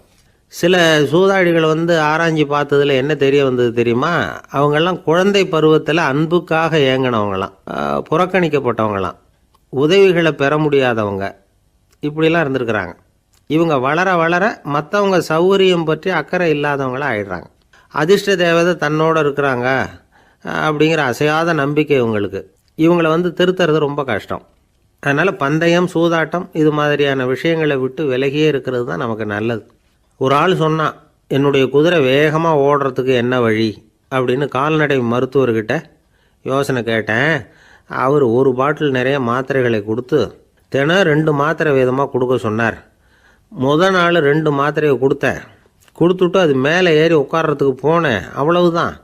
Speaker 3: சில சூதாடிகள் ஆராய்ச்சி பார்த்ததில் என்ன தெரிய வந்தது தெரியுமா, அவங்கெல்லாம் குழந்தை பருவத்தில் அன்புக்காக ஏங்கினவங்களாம், புறக்கணிக்கப்பட்டவங்களாம், உதவிகளை பெற முடியாதவங்க, இப்படிலாம் இருந்திருக்கிறாங்க. இவங்க வளர வளர மற்றவங்க சௌகரியம் பற்றி அக்கறை இல்லாதவங்களாக ஆயிடுறாங்க. அதிர்ஷ்ட தேவதை தன்னோடு இருக்கிறாங்க அப்படிங்கிற அசையாத நம்பிக்கை இவங்களுக்கு. இவங்களை திருத்துறது ரொம்ப கஷ்டம். அதனால் பந்தயம், சூதாட்டம் இது மாதிரியான விஷயங்களை விட்டு விலகியே இருக்கிறது தான் நமக்கு நல்லது. ஒரு ஆள் சொன்னான், என்னுடைய குதிரை வேகமாக ஓடுறதுக்கு என்ன வழி அப்படின்னு கால்நடை மருத்துவர்கிட்ட யோசனை கேட்டேன். அவர் ஒரு பாட்டில் நிறைய மாத்திரைகளை கொடுத்து தினம் 2 மாத்திரை வீதமாக கொடுக்க சொன்னார். முதல் நாள் 2 மாத்திரையை கொடுத்துட்டு அது மேலே ஏறி உட்கார்றதுக்கு போனேன். அவ்வளவுதான்.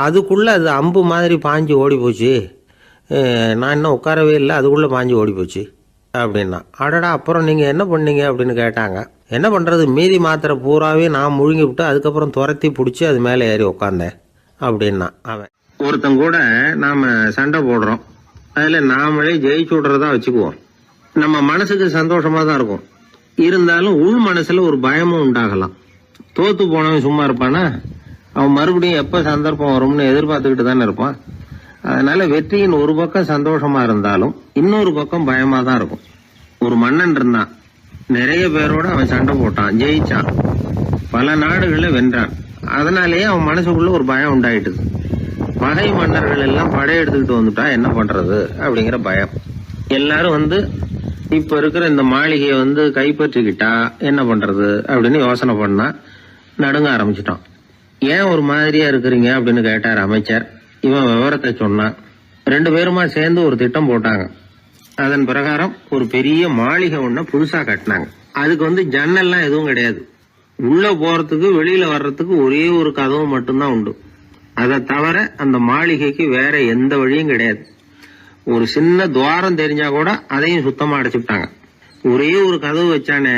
Speaker 3: அதுக்குள்ளே அது அம்பு மாதிரி பாஞ்சு ஓடி போச்சு. நான் இன்னும் உட்காரவே இல்லை, அதுக்குள்ளே பாஞ்சு ஓடி போச்சு அப்படின்னா. அடடா, அப்புறம் நீங்கள் என்ன பண்ணீங்க அப்படின்னு கேட்டாங்க. என்ன பண்ணுறது, மீதி மாத்திரை பூராவே நான் முழுங்கி விட்டு அதுக்கப்புறம் துரத்தி பிடிச்சி அது மேலே ஏறி உட்காந்தேன் அப்படின்னா அவன். ஒருத்தன் கூட நாம் சண்டை போடுறோம், அதில் நாமளே ஜெயிச்சு விட்றதா வச்சுக்குவோம். நம்ம மனசுக்கு சந்தோஷமாக தான் இருக்கும், இருந்தாலும் உள் மனசில் ஒரு பயமும் உண்டாகலாம். தோற்று போனவன் சும்மா இருப்பானா, அவன் மறுபடியும் எப்போ சந்தர்ப்பம் வரும்னு எதிர்பார்த்துக்கிட்டு தானே இருப்பான். அதனால வெற்றியின் ஒரு பக்கம் சந்தோஷமா இருந்தாலும் இன்னொரு பக்கம் பயமா தான் இருக்கும். ஒரு மன்னன் இருந்தான், நிறைய பேரோட அவன் சண்டை போட்டான், ஜெயிச்சான், பல நாடுகளை வென்றான். அதனாலேயே அவன் மனசுக்குள்ள ஒரு பயம் உண்டாயிட்டுது. பகை மன்னர்கள் எல்லாம் படையெடுத்துக்கிட்டு வந்துட்டா என்ன பண்றது அப்படிங்கிற பயம். எல்லாரும் இப்ப இருக்கிற இந்த மாளிகையை கைப்பற்றிக்கிட்டா என்ன பண்றது அப்படின்னு யோசனை பண்ணா நடுங்க ஆரம்பிச்சிட்டான். ஏன் ஒரு மாதிரியா இருக்கிறீங்க அப்படின்னு கேட்டார் அமைச்சர். இவன் விவரத்தை சொன்னான். 2 பேருமா சேர்ந்து ஒரு திட்டம் போட்டாங்க. அதன் பிரகாரம் ஒரு பெரிய மாளிகை ஒண்ண புதுசா கட்டினாங்க. அதுக்கு ஜன்னல்லாம் எதுவும் கிடையாது. உள்ள போறதுக்கு வெளியில வர்றதுக்கு ஒரே ஒரு கதவு மட்டும்தான் உண்டு. அதை தவிர அந்த மாளிகைக்கு வேற எந்த வழியும் கிடையாது. ஒரு சின்ன துவாரம் தெரிஞ்சா கூட அதையும் சுத்தமா அடைச்சுட்டாங்க. ஒரே ஒரு கதவு வச்சானே,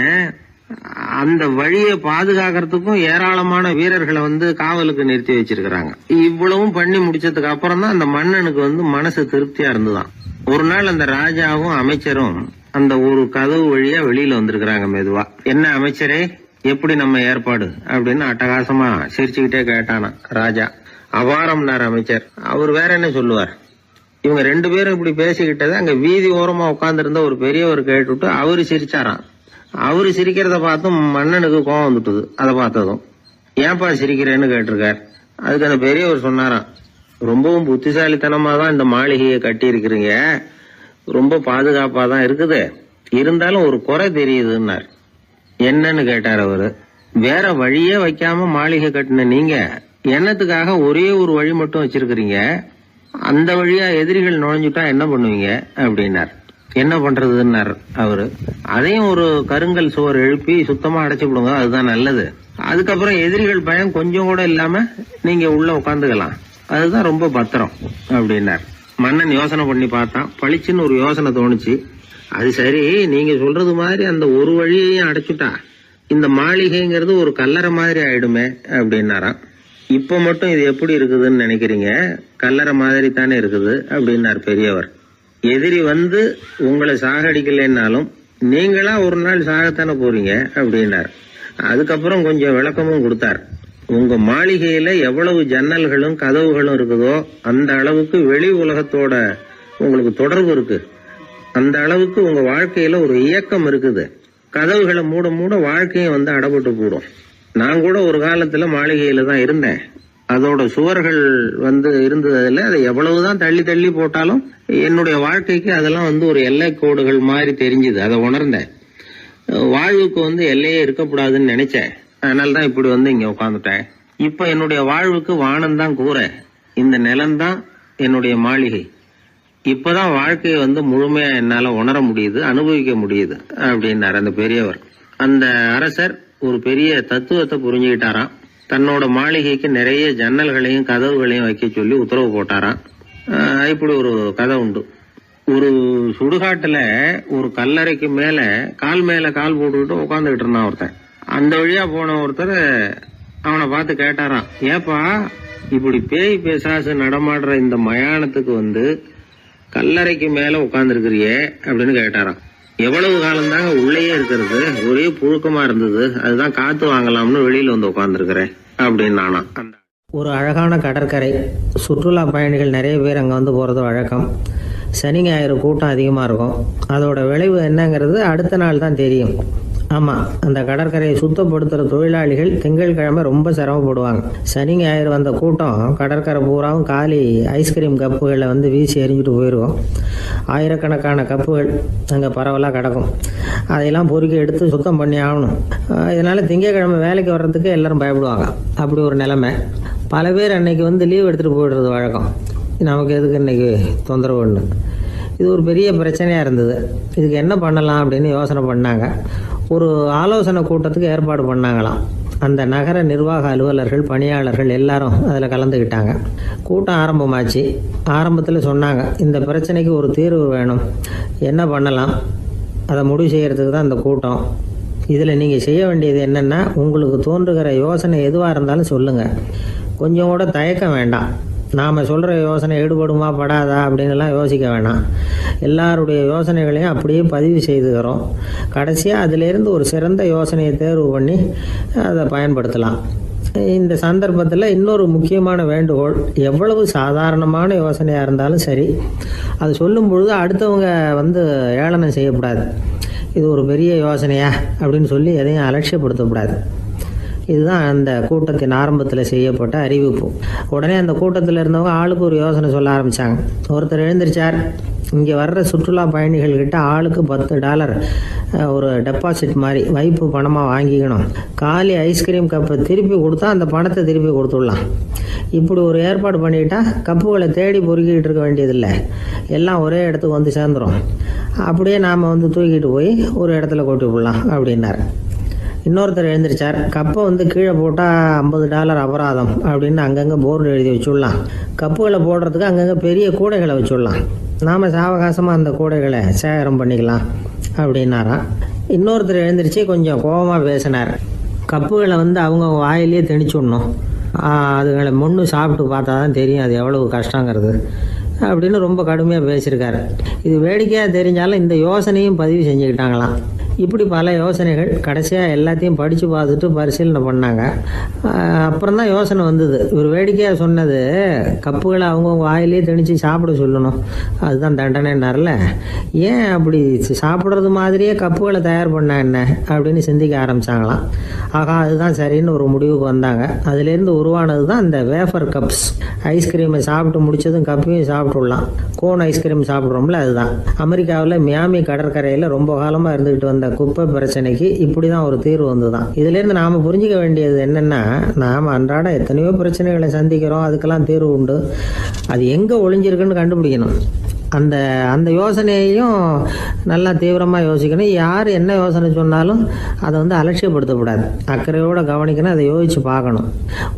Speaker 3: அந்த வழியை பாதுகாக்கிறதுக்கும் ஏராளமான வீரர்களை காவலுக்கு நிறுத்தி வச்சிருக்கிறாங்க. இவ்வளவும் பண்ணி முடிச்சதுக்கு அப்புறம் தான் அந்த மன்னனுக்கு மனசு திருப்தியா இருந்துதான். ஒரு நாள் அந்த ராஜாவும் அமைச்சரும் அந்த ஒரு கதவு வழியா வெளியில வந்திருக்கிறாங்க மெதுவா. என்ன அமைச்சரே, எப்படி நம்ம ஏற்பாடு அப்படின்னு அட்டகாசமா சிரிச்சுக்கிட்டே கேட்டானா ராஜா. அபாரம்னார் அமைச்சர். அவர் வேற என்ன சொல்லுவார். இவங்க 2 பேரும் இப்படி பேசிக்கிட்டதை அங்க வீதி ஓரமா உட்கார்ந்து இருந்த ஒரு பெரியவர் கேட்டுவிட்டு அவரு சிரிச்சாராம். அவரு சிரிக்கிறத பார்த்தும் மன்னனுக்கு கோவம் வந்துட்டுது. அதை பார்த்ததும் ஏன்பா சிரிக்கிறேன்னு கேட்டிருக்கார். அதுக்கு அந்த பெரியவர் சொன்னாராம், ரொம்பவும் புத்திசாலித்தனமா தான் இந்த மாளிகையை கட்டி இருக்கிறீங்க, ரொம்ப பாதுகாப்பா தான் இருக்குது, இருந்தாலும் ஒரு குறை தெரியுதுன்னார். என்னன்னு கேட்டார் அவரு. வேற வழியே வைக்காம மாளிகை கட்டின நீங்க என்னத்துக்காக ஒரே ஒரு வழி மட்டும் வச்சிருக்கிறீங்க, அந்த வழியா எதிரிகள் நுழைஞ்சுட்டா என்ன பண்ணுவீங்க அப்படின்னார். என்ன பண்றதுன்னார் அவரு. அதையும் ஒரு கருங்கல் சுவர் எழுப்பி சுத்தமா அடைச்சு விடுங்க, அதுதான் நல்லது. அதுக்கப்புறம் எதிரிகள் பயம் கொஞ்சம் கூட இல்லாம நீங்க உள்ள உட்காந்துக்கலாம், அதுதான் ரொம்ப பத்திரம் அப்படின்னார். மன்னன் யோசனை பண்ணி பார்த்தான். பளிச்சுன்னு ஒரு யோசனை தோணுச்சு. அது சரி, நீங்க சொல்றது மாதிரி அந்த ஒரு வழியையும் அடைச்சுட்டா இந்த மாளிகைங்கிறது ஒரு கல்லறை மாதிரி ஆயிடுமே அப்படின்னாராம். இப்ப மட்டும் இது எப்படி இருக்குதுன்னு நினைக்கிறீங்க, கல்லறை மாதிரி தானே இருக்குது அப்படின்னார் பெரியவர். எதிரி உங்களை சாகடிக்கலைன்னாலும் நீங்களா ஒரு நாள் சாகத்தானே போறீங்க அப்படின்னார். அதுக்கப்புறம் கொஞ்சம் விளக்கமும் கொடுத்தார். உங்க மாளிகையில எவ்வளவு ஜன்னல்களும் கதவுகளும் இருக்குதோ அந்த அளவுக்கு வெளி உலகத்தோட உங்களுக்கு தொடர்பு இருக்கு, அந்த அளவுக்கு உங்க வாழ்க்கையில ஒரு இயக்கம் இருக்குது. கதவுகளை மூட மூட வாழ்க்கையும் அடப்பட்டு போடும். நான் கூட ஒரு காலத்துல மாளிகையில தான் இருந்தேன். அதோட சுவர்கள் இருந்ததுல அதை எவ்வளவுதான் தள்ளி தள்ளி போட்டாலும் என்னுடைய வாழ்க்கைக்கு அதெல்லாம் ஒரு எல்லை கோடுகள் மாதிரி தெரிஞ்சுது. அதை உணர்ந்தேன். வாழ்வுக்கு எல்லையே இருக்கக்கூடாதுன்னு நினைச்சேன்.
Speaker 2: அதனால தான் இப்படி வந்து இங்க உட்காந்துட்டேன். இப்ப என்னுடைய வாழ்வுக்கு வானம்தான் கூரை, இந்த நிலம்தான் என்னுடைய மாளிகை. இப்பதான் வாழ்க்கையை வந்து முழுமையா என்னால உணர முடியுது, அனுபவிக்க முடியுது அப்படின்னாரு அந்த பெரியவர். அந்த அரசர் ஒரு பெரிய தத்துவத்தை புரிஞ்சுக்கிட்டாராம். தன்னோட மாளிகைக்கு நிறைய ஜன்னல்களையும் கதவுகளையும் வைக்க சொல்லி உத்தரவு போட்டாராம். இப்படி ஒரு கதை உண்டு. ஒரு சுடுகாட்டுல ஒரு கல்லறைக்கு மேல கால் போட்டுக்கிட்டு உட்காந்துக்கிட்டு இருந்தான் ஒருத்தன். அந்த வழியா போன ஒருத்தர் அவனை பார்த்து கேட்டாராம், ஏப்பா இப்படி பேய் பிசாசு நடமாடுற இந்த மயானத்துக்கு வந்து கல்லறைக்கு மேல உட்கார்ந்துருக்கிறியே அப்படின்னு கேட்டாராம். எவ்வளவு காலம் தாங்க உள்ளேயே இருக்கிறது, ஒரே புழுக்கமா இருந்தது, அதுதான் காத்து வாங்கலாம்னு வெளியில வந்து உட்கார்ந்துருக்கிறேன் அப்படின்னு நானா.
Speaker 3: ஒரு அழகான கடற்கரை, சுற்றுலா பயணிகள் நிறைய பேர் அங்கே வந்து போகிறது வழக்கம். சனி ஞாயிறு கூட்டம் அதிகமாக இருக்கும். அதோட விளைவு என்னங்கிறது அடுத்த நாள் தான் தெரியும். ஆமாம், அந்த கடற்கரையை சுத்தப்படுத்துகிற தொழிலாளிகள் திங்கட்கிழமை ரொம்ப சிரமப்படுவாங்க. சனி ஞாயிறு வந்த கூட்டம் கடற்கரை பூராவும் காலி ஐஸ்கிரீம் கப்புகளை வந்து வீசி எறிஞ்சிட்டு போயிடுவோம். ஆயிரக்கணக்கான கப்புகள் அங்கே பரவலாக கிடக்கும். அதையெல்லாம் பொறுக்கி எடுத்து சுத்தம் பண்ணி ஆகணும். இதனால் திங்கட்கிழமை வேலைக்கு வர்றதுக்கு எல்லோரும் பயப்படுவாங்க. அப்படி ஒரு நிலைமை. பல பேர் அன்னைக்கு வந்து லீவ் எடுத்துகிட்டு போயிடுறது வழக்கம். நமக்கு எதுக்கு இன்னைக்கு தொந்தரவுன்னு. இது ஒரு பெரிய பிரச்சனையாக இருந்தது. இதுக்கு என்ன பண்ணலாம் அப்படின்னு யோசனை பண்ணாங்க. ஒரு ஆலோசனை கூட்டத்துக்கு ஏற்பாடு பண்ணாங்களாம். அந்த நகர நிர்வாக அலுவலர்கள், பணியாளர்கள் எல்லாரும் அதில் கலந்துக்கிட்டாங்க. கூட்டம் ஆரம்பமாச்சு. ஆரம்பத்தில் சொன்னாங்க, இந்த பிரச்சனைக்கு ஒரு தீர்வு வேணும், என்ன பண்ணலாம், அதை முடிவு செய்கிறதுக்கு தான் இந்த கூட்டம். இதில் நீங்கள் செய்ய வேண்டியது என்னென்னா, உங்களுக்கு தோன்றுகிற யோசனை எதுவாக இருந்தாலும் சொல்லுங்கள். கொஞ்சம் கூட தயக்கம் வேண்டாம். நாம் சொல்கிற யோசனை ஈடுபடுமா படாதா அப்படின்லாம் யோசிக்க வேணாம். எல்லாருடைய யோசனைகளையும் அப்படியே பதிவு செய்துக்கிறோம். கடைசியாக அதிலேருந்து ஒரு சிறந்த யோசனையை தேர்வு பண்ணி அதை பயன்படுத்தலாம். இந்த சந்தர்ப்பத்தில் இன்னொரு முக்கியமான வேண்டுகோள், எவ்வளவு சாதாரணமான யோசனையாக இருந்தாலும் சரி, அது சொல்லும் பொழுது அடுத்தவங்க வந்து ஏளனம் செய்யக்கூடாது. இது ஒரு பெரிய யோசனையா அப்படின்னு சொல்லி எதையும் அலட்சியப்படுத்தக்கூடாது. இதுதான் அந்த கூட்டத்தின் ஆரம்பத்தில் செய்யப்பட்ட அறிவிப்பு. உடனே அந்த கூட்டத்தில் இருந்தவங்க ஆளுக்கு ஒரு யோசனை சொல்ல ஆரம்பித்தாங்க. ஒருத்தர் எழுந்திருச்சார், இங்கே வர்ற சுற்றுலா பயணிகள்கிட்ட ஆளுக்கு $10 ஒரு டெபாசிட் மாதிரி வைப்பு பணமாக வாங்கிக்கணும். காலி ஐஸ்கிரீம் கப்பை திருப்பி கொடுத்தா அந்த பணத்தை திருப்பி கொடுத்துடலாம். இப்படி ஒரு ஏற்பாடு பண்ணிக்கிட்டா கப்புகளை தேடி பொறுக்கிட்டு இருக்க வேண்டியதில்லை, எல்லாம் ஒரே இடத்துக்கு வந்து சேர்ந்துடும். அப்படியே நாம் வந்து தூக்கிட்டு போய் ஒரு இடத்துல கொட்டி விடலாம் அப்படின்னாரு. இன்னொருத்தர் எழுந்திருச்சார், கப்பை வந்து கீழே போட்டால் $50 அபராதம் அப்படின்னு அங்கங்கே போர்டு எழுதி வச்சுடலாம். கப்புகளை போடுறதுக்கு அங்கங்கே பெரிய கூடைகளை வச்சுடலாம். நாம் சாவகாசமாக அந்த கூடைகளை சேகரம் பண்ணிக்கலாம் அப்படின்னாராம். இன்னொருத்தர் எழுந்திரிச்சு கொஞ்சம் கோபமாக பேசினார். கப்புகளை வந்து அவங்க வாயிலே திணிச்சுடணும், அதுங்களை முன்னு சாப்பிட்டு பார்த்தா தான் தெரியும் அது எவ்வளவு கஷ்டங்கிறது அப்படின்னு ரொம்ப கடுமையாக பேசியிருக்காரு. இது வேடிக்கையாக தெரிஞ்சாலும் இந்த யோசனையும் பதிவு செஞ்சுக்கிட்டாங்களாம். இப்படி பல யோசனைகள். கடைசியாக எல்லாத்தையும் படித்து பார்த்துட்டு பரிசீலனை பண்ணாங்க. அப்புறம் தான் யோசனை வந்தது. இவர் வேடிக்கையாக சொன்னது கப்புகளை அவங்கவுங்க வாயிலே திணிச்சு சாப்பிட சொல்லணும், அதுதான் தண்டனைன்னார்ல. ஏன் அப்படி சாப்பிட்றது மாதிரியே கப்புகளை தயார் பண்ண என்ன அப்படின்னு சிந்திக்க ஆரம்பித்தாங்களாம். ஆகா, அதுதான் சரின்னு ஒரு முடிவுக்கு வந்தாங்க. அதுலேருந்து உருவானது தான் இந்த வேஃபர் கப்ஸ். ஐஸ்கிரீமை சாப்பிட்டு முடிச்சதும் கப்பையும் சாப்பிட்டுடலாம். கோன் ஐஸ்கிரீம் சாப்பிட்றோம்ல, அதுதான். அமெரிக்காவில் மியாமி கடற்கரையில் ரொம்ப காலமாக இருந்துக்கிட்டு வந்த குப்பை பிரச்சனைக்கு இப்படி தான் ஒரு தீர்வு வந்து தான். இதுலேருந்து நாம் புரிஞ்சிக்க வேண்டியது என்னென்னா, நாம் அன்றாட எத்தனையோ பிரச்சனைகளை சந்திக்கிறோம், அதுக்கெல்லாம் தீர்வு உண்டு. அது எங்கே ஒளிஞ்சிருக்குன்னு கண்டுபிடிக்கணும். அந்த யோசனையையும் நல்லா தீவிரமாக யோசிக்கணும். யார் என்ன யோசனை சொன்னாலும் அதை வந்து அலட்சியப்படுத்தக்கூடாது, அக்கறையோடு கவனிக்கணும், அதை யோசித்து பார்க்கணும்.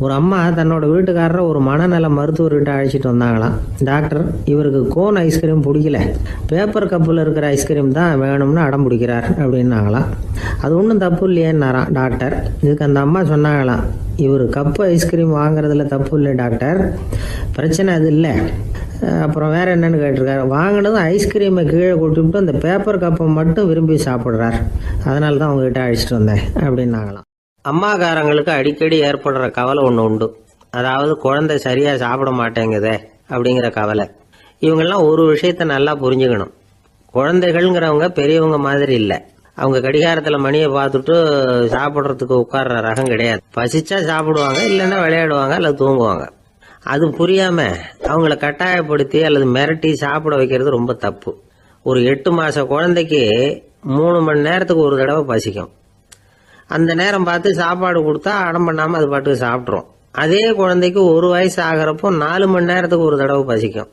Speaker 3: ஒரு அம்மா தன்னோட வீட்டுக்காரரை ஒரு மனநல மருத்துவர்கிட்ட அழைச்சிட்டு வந்தாங்களாம். டாக்டர், இவருக்கு கோன் ஐஸ்கிரீம் பிடிக்கல, பேப்பர் கப்பில் இருக்கிற ஐஸ்கிரீம் தான் வேணும்னு அடம் பிடிக்கிறார் அப்படின்னாங்களாம். அது ஒன்றும் தப்பு இல்லையேன்னாராம் டாக்டர். இதுக்கு அந்த அம்மா சொன்னாங்களாம், இவர் கப்பு ஐஸ்கிரீம் வாங்குறதுல தப்பு இல்லை டாக்டர், பிரச்சனை அது இல்லை. அப்புறம் வேறு என்னென்னு கேட்டிருக்காரு. வாங்கினதும் ஐஸ்கிரீமை கீழே கொட்டிவிட்டு அந்த பேப்பர் கப்பை மட்டும் விரும்பி சாப்பிட்றார், அதனால தான் அவங்ககிட்ட அழைச்சிட்டு வந்தேன் அப்படின்னாங்களாம். அம்மாக்காரங்களுக்கு அடிக்கடி ஏற்படுற கவலை ஒன்று உண்டு. அதாவது குழந்தை சரியாக சாப்பிட மாட்டேங்குதே அப்படிங்கிற கவலை. இவங்கெல்லாம் ஒரு விஷயத்தை நல்லா புரிஞ்சுக்கணும். குழந்தைகள்ங்கிறவங்க பெரியவங்க மாதிரி இல்லை. அவங்க கடிகாரத்தில் மணியை பார்த்துட்டு சாப்பிட்றதுக்கு உட்கார்ற ரகம் கிடையாது. பசிச்சா சாப்பிடுவாங்க, இல்லைன்னா விளையாடுவாங்க அல்லது தூங்குவாங்க. அது புரியாம அவங்கள கட்டாயப்படுத்தி அல்லது மிரட்டி சாப்பிட வைக்கிறது ரொம்ப தப்பு. ஒரு 8 மாச குழந்தைக்கு 3 மணி நேரத்துக்கு ஒரு தடவை பசிக்கும். அந்த நேரம் பார்த்து சாப்பாடு கொடுத்தா அடம் பண்ணாமல் அது பாட்டுக்கு சாப்பிட்ரும். அதே குழந்தைக்கு 1 வயசு ஆகிறப்போ 4 மணி நேரத்துக்கு ஒரு தடவை பசிக்கும்.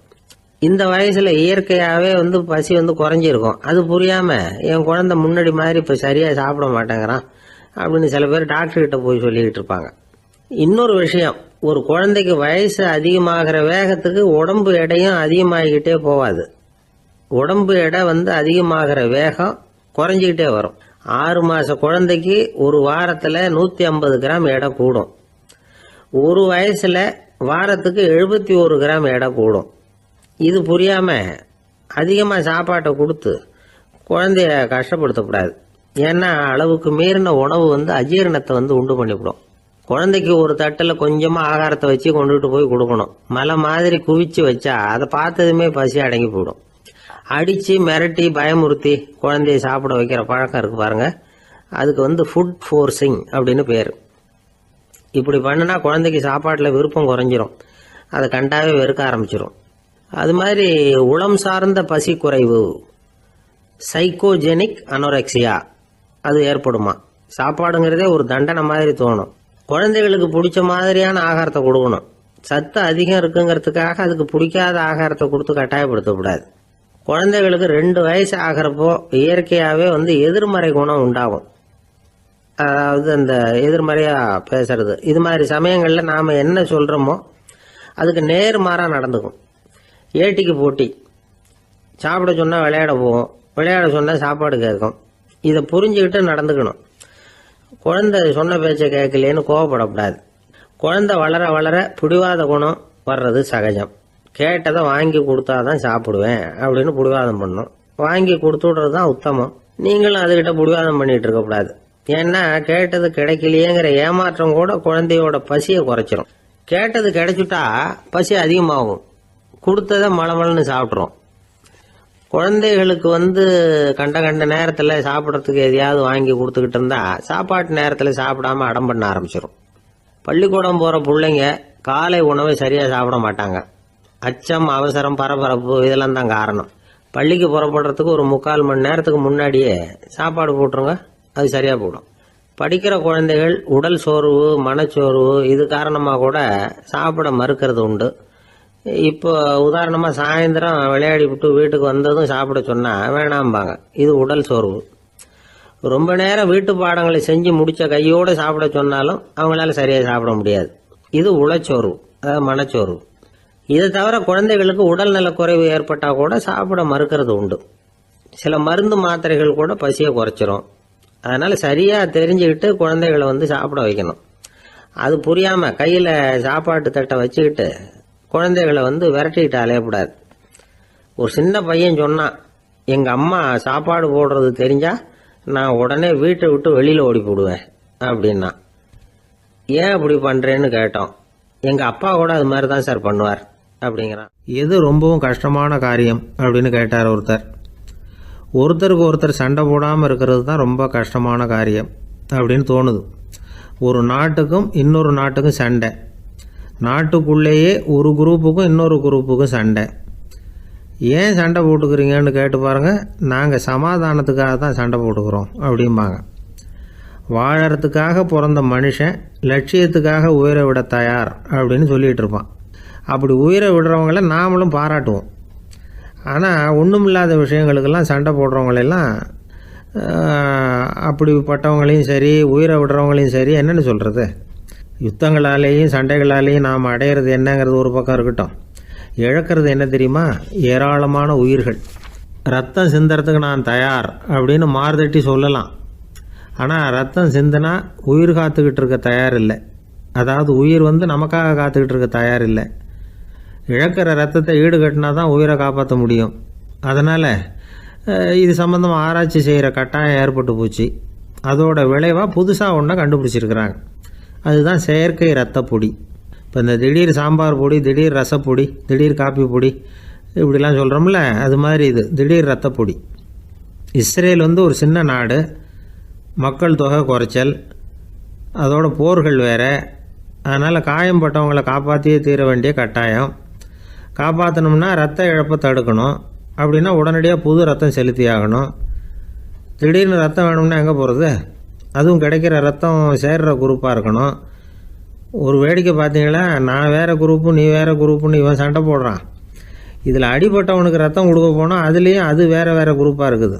Speaker 3: இந்த வயசுல இயற்கையாகவே பசி குறைஞ்சிருக்கும். அது புரியாமல் என் குழந்தை முன்னாடி மாதிரி இப்போ சரியாக சாப்பிட மாட்டேங்கிறான் அப்படின்னு சில பேர் டாக்டர்கிட்ட போய் சொல்லிக்கிட்டு இருப்பாங்க. இன்னொரு விஷயம், ஒரு குழந்தைக்கு வயசு அதிகமாகிற வேகத்துக்கு உடம்பு எடையும் அதிகமாகிக்கிட்டே போகாது. உடம்பு எடை அதிகமாகிற வேகம் குறைஞ்சிக்கிட்டே வரும். 6 மாத குழந்தைக்கு ஒரு வாரத்தில் 150 கிராம் எடை கூடும். ஒரு வயசில் வாரத்துக்கு 71 கிராம் எடை கூடும். இது புரியாமல் அதிகமாக சாப்பாட்டை கொடுத்து குழந்தைய கஷ்டப்படுத்தக்கூடாது. ஏன்னா அளவுக்கு மீறின உணவு அஜீரணத்தை உண்டு பண்ணிவிடும். குழந்தைக்கு ஒரு தட்டில் கொஞ்சமாக ஆகாரத்தை வச்சு கொண்டுகிட்டு போய் கொடுக்கணும். மலை மாதிரி குவிச்சு வச்சா அதை பார்த்ததுமே பசி அடங்கி போயிடும். அடித்து மிரட்டி பயமுறுத்தி குழந்தைய சாப்பிட வைக்கிற பழக்கம் இருக்குது பாருங்க, அதுக்கு ஃபுட் ஃபோர்ஸிங் அப்படின்னு பேர். இப்படி பண்ணினா குழந்தைக்கு சாப்பாட்டில் விருப்பம் குறைஞ்சிரும், அதை கண்டாவே வெறுக்க ஆரம்பிச்சிடும். அது மாதிரி உளம் சார்ந்த பசி குறைவு, சைக்கோஜெனிக் அனோரெக்சியா, அது ஏற்படுமா. சாப்பாடுங்கிறதே ஒரு தண்டனை மாதிரி தோணும். குழந்தைகளுக்கு பிடிச்ச மாதிரியான ஆகாரத்தை கொடுக்கணும். சத்து அதிகம் இருக்குங்கிறதுக்காக அதுக்கு பிடிக்காத ஆகாரத்தை கொடுத்து கட்டாயப்படுத்தக்கூடாது. குழந்தைகளுக்கு 2 வயசு ஆகிறப்போ இயற்கையாகவே எதிர்மறை குணம் உண்டாகும். அதாவது அந்த எதிர்மறையாக பேசுறது, இது மாதிரி சமயங்களில் நாம் என்ன சொல்கிறோமோ அதுக்கு நேர்மாறாக நடந்துக்கும். ஏட்டிக்கு போட்டி, சாப்பிட சொன்னால் விளையாட போகும், விளையாட சொன்னால் சாப்பாடு கேட்கும். இதை புரிஞ்சுக்கிட்டு நடந்துக்கணும். குழந்தை சொன்ன பேச்சை கேட்கலேன்னு கோவப்படக்கூடாது. குழந்தை வளர வளர பிடிவாத குணம் வர்றது சகஜம். கேட்டதை வாங்கி கொடுத்தாதான் சாப்பிடுவேன் அப்படின்னு பிடிவாதம் பண்ணணும். வாங்கி கொடுத்து விடுறது தான் உத்தமம். நீங்களும் அதுகிட்ட பிடிவாதம் பண்ணிட்டு இருக்கக்கூடாது. ஏன்னா கேட்டது கிடைக்கலையேங்கிற ஏமாற்றம் கூட குழந்தையோட பசியை குறைச்சிரும். கேட்டது கிடைச்சிட்டா பசி அதிகமாகும், கொடுத்ததை மளமளன்னு சாப்பிட்றோம். குழந்தைகளுக்கு கண்ட நேரத்தில் சாப்பிட்றதுக்கு எதையாவது வாங்கி கொடுத்துக்கிட்டு இருந்தா சாப்பாட்டு நேரத்தில் சாப்பிடாம அடம் பண்ண ஆரம்பிச்சிடும். பள்ளிக்கூடம் போகிற பிள்ளைங்க காலை உணவை சரியாக சாப்பிட மாட்டாங்க. அச்சம், அவசரம், பரபரப்பு இதெல்லாம் தான் காரணம். பள்ளிக்கு புறப்படுறதுக்கு ஒரு 3/4 மணி நேரத்துக்கு முன்னாடியே சாப்பாடு போட்டுருங்க, அது சரியாக போடும். படிக்கிற குழந்தைகள் உடல் சோர்வு, மனச்சோர்வு இது காரணமாக கூட சாப்பிட மறுக்கிறது உண்டு. இப்போ உதாரணமாக சாயந்தரம் விளையாடி விட்டு வீட்டுக்கு வந்ததும் சாப்பிட சொன்னால் வேணாம்பாங்க. இது உடல் சோர்வு. ரொம்ப நேரம் வீட்டு பாடங்களை செஞ்சு முடித்த கையோடு சாப்பிட சொன்னாலும் அவங்களால சரியாக சாப்பிட முடியாது. இது உளச்சோர்வு, அதாவது மனச்சோர்வு. இதை தவிர குழந்தைகளுக்கு உடல் நலக்குறைவு ஏற்பட்டால் கூட சாப்பிட மறுக்கிறது உண்டு. சில மருந்து மாத்திரைகள் கூட பசியை குறைச்சிரும். அதனால் சரியாக தெரிஞ்சுக்கிட்டு குழந்தைகளை சாப்பிட வைக்கணும். அது புரியாமல் கையில் சாப்பாட்டு தட்டை வச்சுக்கிட்டு குழந்தைகளை விரட்டிக்கிட்டு அலையக்கூடாது. ஒரு சின்ன பையன் சொன்னான், எங்கள் அம்மா சாப்பாடு போடுறது தெரிஞ்சா நான் உடனே வீட்டை விட்டு வெளியில் ஓடி போடுவேன் அப்படின்னா. ஏன் அப்படி பண்ணுறேன்னு கேட்டோம். எங்கள் அப்பா கூட அது மாதிரி தான் சார் பண்ணுவார் அப்படிங்கிறான்.
Speaker 2: எது ரொம்பவும் கஷ்டமான காரியம் அப்படின்னு கேட்டார் ஒருத்தர். ஒருத்தருக்கு ஒருத்தர் சண்டை போடாமல் இருக்கிறது தான் ரொம்ப கஷ்டமான காரியம் அப்படின்னு தோணுது. ஒரு நாட்டுக்கும் இன்னொரு நாட்டுக்கும் சண்டை, நாட்டுக்குள்ளேயே ஒரு குரூப்புக்கும் இன்னொரு குரூப்புக்கும் சண்டை. ஏன் சண்டை போட்டுக்கிறீங்கன்னு கேட்டு பாருங்கள். நாங்கள் சமாதானத்துக்காக தான் சண்டை போட்டுக்கிறோம் அப்படிம்பாங்க. வாழறதுக்காக பிறந்த மனுஷன் லட்சியத்துக்காக உயிரை விட தயார் அப்படின்னு சொல்லிகிட்டு இருப்பான். அப்படி உயிரை விடுறவங்கள நாமளும் பாராட்டுவோம். ஆனால் ஒன்றுமில்லாத விஷயங்களுக்கெல்லாம் சண்டை போடுறவங்களெல்லாம், அப்படிப்பட்டவங்களையும் சரி உயிரை விடுறவங்களையும் சரி என்னென்னு சொல்கிறது. யுத்தங்களாலேயும் சண்டைகளாலேயும் நாம் அடையிறது என்னங்கிறது ஒரு பக்கம் இருக்கட்டும், இழக்கிறது என்ன தெரியுமா? ஏராளமான உயிர்கள். ரத்தம் சிந்தறதுக்கு நான் தயார் அப்படின்னு மார்தட்டி சொல்லலாம். ஆனால் ரத்தம் சிந்தினா உயிர் காத்துக்கிட்டு இருக்க தயார் இல்லை. அதாவது உயிர் நமக்காக காத்துக்கிட்டு இருக்க தயார் இல்லை. இழக்கிற ரத்தத்தை ஈடுகட்டினா தான் உயிரை காப்பாற்ற முடியும். அதனால் இது சம்மந்தமாக ஆராய்ச்சி செய்கிற கட்டாயம் ஏற்பட்டு போச்சு. அதோட விளைவாக புதுசாக ஒன்றை கண்டுபிடிச்சிருக்கிறாங்க. அதுதான் செயற்கை ரத்த பொடி. இப்போ இந்த திடீர் சாம்பார் பொடி, திடீர் ரசப்பொடி, திடீர் காப்பி பொடி இப்படிலாம் சொல்கிறோம்ல, அது மாதிரி இது திடீர் ரத்த பொடி. இஸ்ரேல் ஒரு சின்ன நாடு, மக்கள் தொகை குறைச்சல், அதோட போர்கள் வேறு. அதனால் காயம்பட்டவங்களை காப்பாற்றியே தீர வேண்டிய கட்டாயம். காப்பாற்றணும்னா ரத்த இழப்பை தடுக்கணும். அப்படின்னா உடனடியாக புது ரத்தம் செலுத்தி ஆகணும். திடீர்னு ரத்தம் வேணும்னா எங்கே போகிறது? அதுவும் கிடைக்கிற ரத்தம் சேர்கிற குரூப்பாக இருக்கணும். ஒரு வேடிக்கை பார்த்தீங்களா, நான் வேறு குரூப்பு நீ வேறு குரூப்புன்னு இவன் சண்டை போடுறான். இதில் அடிபட்டவனுக்கு ரத்தம் கொடுக்க போனால் அதுலேயும் அது வேறு வேறு குரூப்பாக இருக்குது.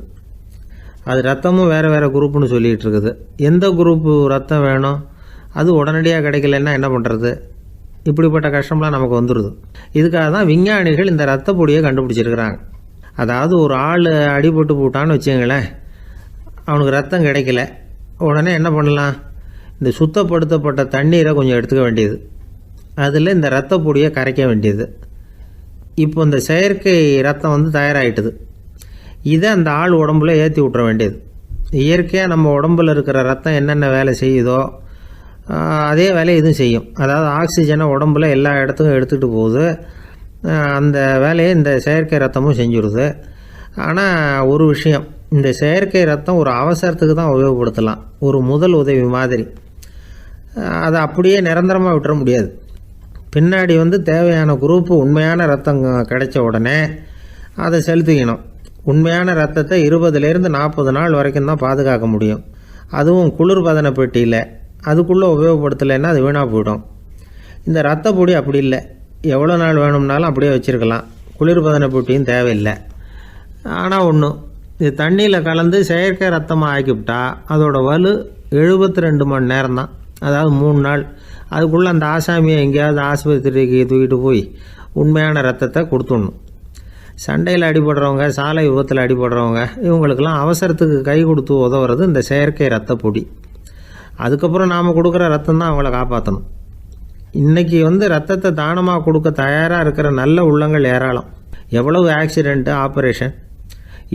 Speaker 2: அது ரத்தமும் வேறு வேறு குரூப்புன்னு சொல்லிகிட்டு இருக்குது. எந்த குரூப்பு ரத்தம் வேணும், அது உடனடியாக கிடைக்கலன்னா என்ன பண்ணுறது? இப்படிப்பட்ட கஷ்டம்லாம் நமக்கு வந்துடுது. இதுக்காக தான் விஞ்ஞானிகள் இந்த ரத்த பொடியை கண்டுபிடிச்சிருக்கிறாங்க. அதாவது ஒரு ஆள் அடிபட்டு போட்டான்னு வச்சுங்களேன், அவனுக்கு ரத்தம் கிடைக்கல, உடனே என்ன பண்ணலாம்? இந்த சுத்தப்படுத்தப்பட்ட தண்ணீரை கொஞ்சம் எடுத்துக்க வேண்டியது, அதில் இந்த ரத்த பொடியை கரைக்க வேண்டியது. இப்போ இந்த செயற்கை ரத்தம் வந்து தயாராகிட்டுது. இதை அந்த ஆள் உடம்புல ஏற்றி விட்டுற வேண்டியது. இயற்கையாக நம்ம உடம்பில் இருக்கிற ரத்தம் என்னென்ன வேலை செய்யுதோ அதே வேலையை இதுவும் செய்யும். அதாவது ஆக்சிஜனை உடம்புல எல்லா இடத்துக்கும் எடுத்துகிட்டு போகுது. அந்த வேலையை இந்த செயற்கை ரத்தமும் செஞ்சுடுது. ஆனால் ஒரு விஷயம், இந்த செயற்கை ரத்தம் ஒரு அவசரத்துக்கு தான் உபயோகப்படுத்தலாம், ஒரு முதல் உதவி மாதிரி. அதை அப்படியே நிரந்தரமாக விட்டுற முடியாது. பின்னாடி வந்து தேவையான குரூப்பு உண்மையான ரத்தம் கிடைச்ச உடனே அதை செலுத்திக்கணும். உண்மையான ரத்தத்தை 20லேருந்து 40 நாள் வரைக்கும் தான் பாதுகாக்க முடியும். அதுவும் குளிர்பதன பெட்டியில். அதுக்குள்ளே உபயோகப்படுத்தலைன்னா அது வீணாக போயிடும். இந்த ரத்த பொடி அப்படி இல்லை, எவ்வளோ நாள் வேணும்னாலும் அப்படியே வச்சுருக்கலாம், குளிர்பதன பெட்டியும் தேவையில்லை. ஆனால் ஒன்று, இது தண்ணியில் கலந்து செயற்கை ரத்தமாக ஆக்கிவிட்டா அதோட வலு 72 மணி நேரம் தான், அதாவது 3 நாள். அதுக்குள்ளே அந்த ஆசாமியை எங்கேயாவது ஆஸ்பத்திரிக்கு தூக்கிட்டு போய் உண்மையான ரத்தத்தை கொடுத்துடணும். சண்டையில் அடிபடுறவங்க, சாலை விபத்தில் அடிபடுறவங்க, இவங்களுக்கெல்லாம் அவசரத்துக்கு கை கொடுத்து உதவுறது இந்த செயற்கை ரத்த பொடி. அதுக்கப்புறம் நாம் கொடுக்குற ரத்தம் தான் அவங்கள காப்பாற்றணும். இன்றைக்கி வந்து ரத்தத்தை தானமாக கொடுக்க தயாராக இருக்கிற நல்ல உள்ளங்கள் ஏராளம். எவ்வளவு ஆக்சிடெண்ட்டு, ஆப்ரேஷன்,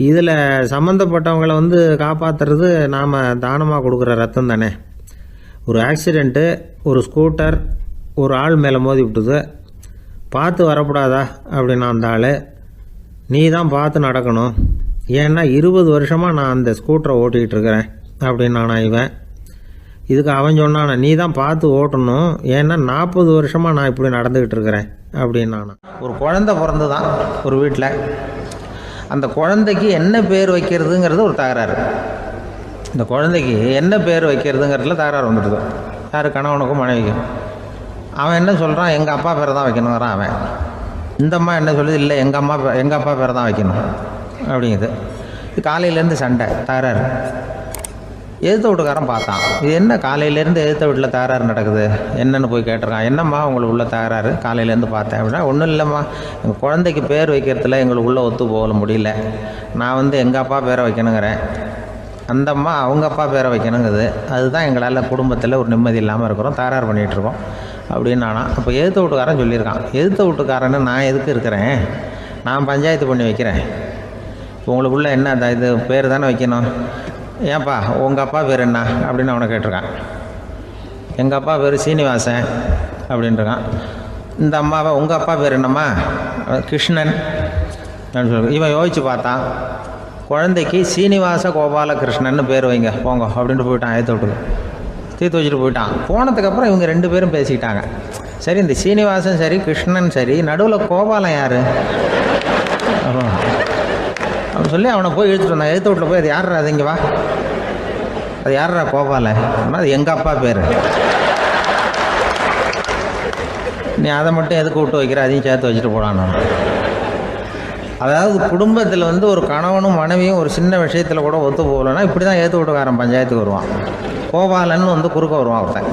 Speaker 2: இதில் சம்மந்தப்பட்டவங்களை வந்து காப்பாற்றுறது நாம் தானமாக கொடுக்குற ரத்தம் தானே. ஒரு ஆக்சிடெண்ட்டு, ஒரு ஸ்கூட்டர் ஒரு ஆள் மேலே மோதி விட்டுது, பார்த்து வரக்கூடாதா அப்படின்னா அந்த ஆள், நீ தான் பார்த்து நடக்கணும், ஏன்னா 20 வருஷமாக நான் அந்த ஸ்கூட்டரை ஓட்டிகிட்டு இருக்கிறேன் அப்படின்னா இவன். இதுக்கு அவன் சொன்னானா, நீ தான் பார்த்து ஓட்டணும், ஏன்னா 40 வருஷமாக நான் இப்படி நடந்துக்கிட்டு இருக்கிறேன் அப்படின்னா. ஒரு குழந்தை பிறந்து தான் ஒரு வீட்டில், அந்த குழந்தைக்கு என்ன பேர் வைக்கிறதுங்கிறது ஒரு தகராறு. இந்த குழந்தைக்கு என்ன பேர் வைக்கிறதுங்கிறதுல தகராறு வந்துடுது. யார்? கணவனுக்கும் மனைவிக்கும். அவன் என்ன சொல்கிறான், எங்கள் அப்பா பேரை தான் வைக்கணுங்கிறான் அவன். இந்த அம்மா என்ன சொல்லுது, இல்லை எங்கள் அப்பா பேரை தான் வைக்கணும் அப்படிங்குது. இது காலையிலேருந்து சண்டை, தகராறு. எதிர்த்த வீட்டுக்காரன் பார்த்தான், இது என்ன காலையிலேருந்து எதிர்த்த வீட்டில் தகராறு நடக்குது, என்னென்னு போய் கேட்டிருக்கான். என்னம்மா உங்களுக்கு உள்ள தகராறு, காலையிலேருந்து பார்த்தேன் அப்படின்னா. ஒன்றும் இல்லைம்மா, எங்கள் குழந்தைக்கு பேர் வைக்கிறதுல எங்களுக்கு உள்ளே ஒத்து போக முடியல, நான் வந்து எங்கள் அப்பா பேரை வைக்கணுங்கிறேன், அந்த அம்மா அவங்க அப்பா பேரை வைக்கணுங்குது, அதுதான் எங்களால் குடும்பத்தில் ஒரு நிம்மதி இல்லாமல் இருக்கிறோம், தகராறு பண்ணிகிட்ருக்கோம் அப்படின்னு நானா. அப்போ எதிர்த்த வீட்டுக்காரன் சொல்லியிருக்கான், எதிர்த்த வீட்டுக்காரன்னு நான் எதுக்கு இருக்கிறேன், நான் பஞ்சாயத்து பண்ணி வைக்கிறேன், உங்களுக்குள்ளே என்ன இது பேர் தானே வைக்கணும், ஏன்ப்பா உங்கள் அப்பா பேர் என்ன அப்படின்னு அவனை கேட்டிருக்கான். எங்கள் அப்பா பேர் சீனிவாசன் அப்படின்ட்டுருக்கான். இந்த அம்மாவை உங்கள் அப்பா பேர் என்னம்மா, கிருஷ்ணன் அப்படின்னு சொல்லி. இவன் யோசித்து பார்த்தான், குழந்தைக்கு சீனிவாச கோபாலகிருஷ்ணன்னு பேர் வைங்க போங்க அப்படின்ட்டு போயிட்டான். ஏற்ற விட்டுக்கு தீர்த்து வச்சுட்டு போயிட்டான். போனதுக்கப்புறம் இவங்க 2 பேரும் பேசிக்கிட்டாங்க. சரி, இந்த சீனிவாசன் சரி, கிருஷ்ணன் சரி, நடுவில் கோபாலம் யார் அப்படின்னு சொல்லி அவனை போய் இழுத்துட்டு வந்தான். எழுத்து வீட்டில் போய், அது யாரா, அது இங்கே வா, அது யாரா கோபாலன், அது எங்கள் அப்பா பேர், நீ அதை மட்டும் எதுக்கு விட்டு வைக்கிற, அதையும் சேர்த்து வச்சுட்டு போடான்னு. அதாவது குடும்பத்தில் வந்து ஒரு கணவனும் மனைவியும் ஒரு சின்ன விஷயத்தில் கூட ஒத்து போகலைன்னா இப்படி தான் ஏற்று வீட்டுக்காரன் பஞ்சாயத்துக்கு வருவான், கோபாலன்னு வந்து குறுக்க வருவான் ஒருத்தன்.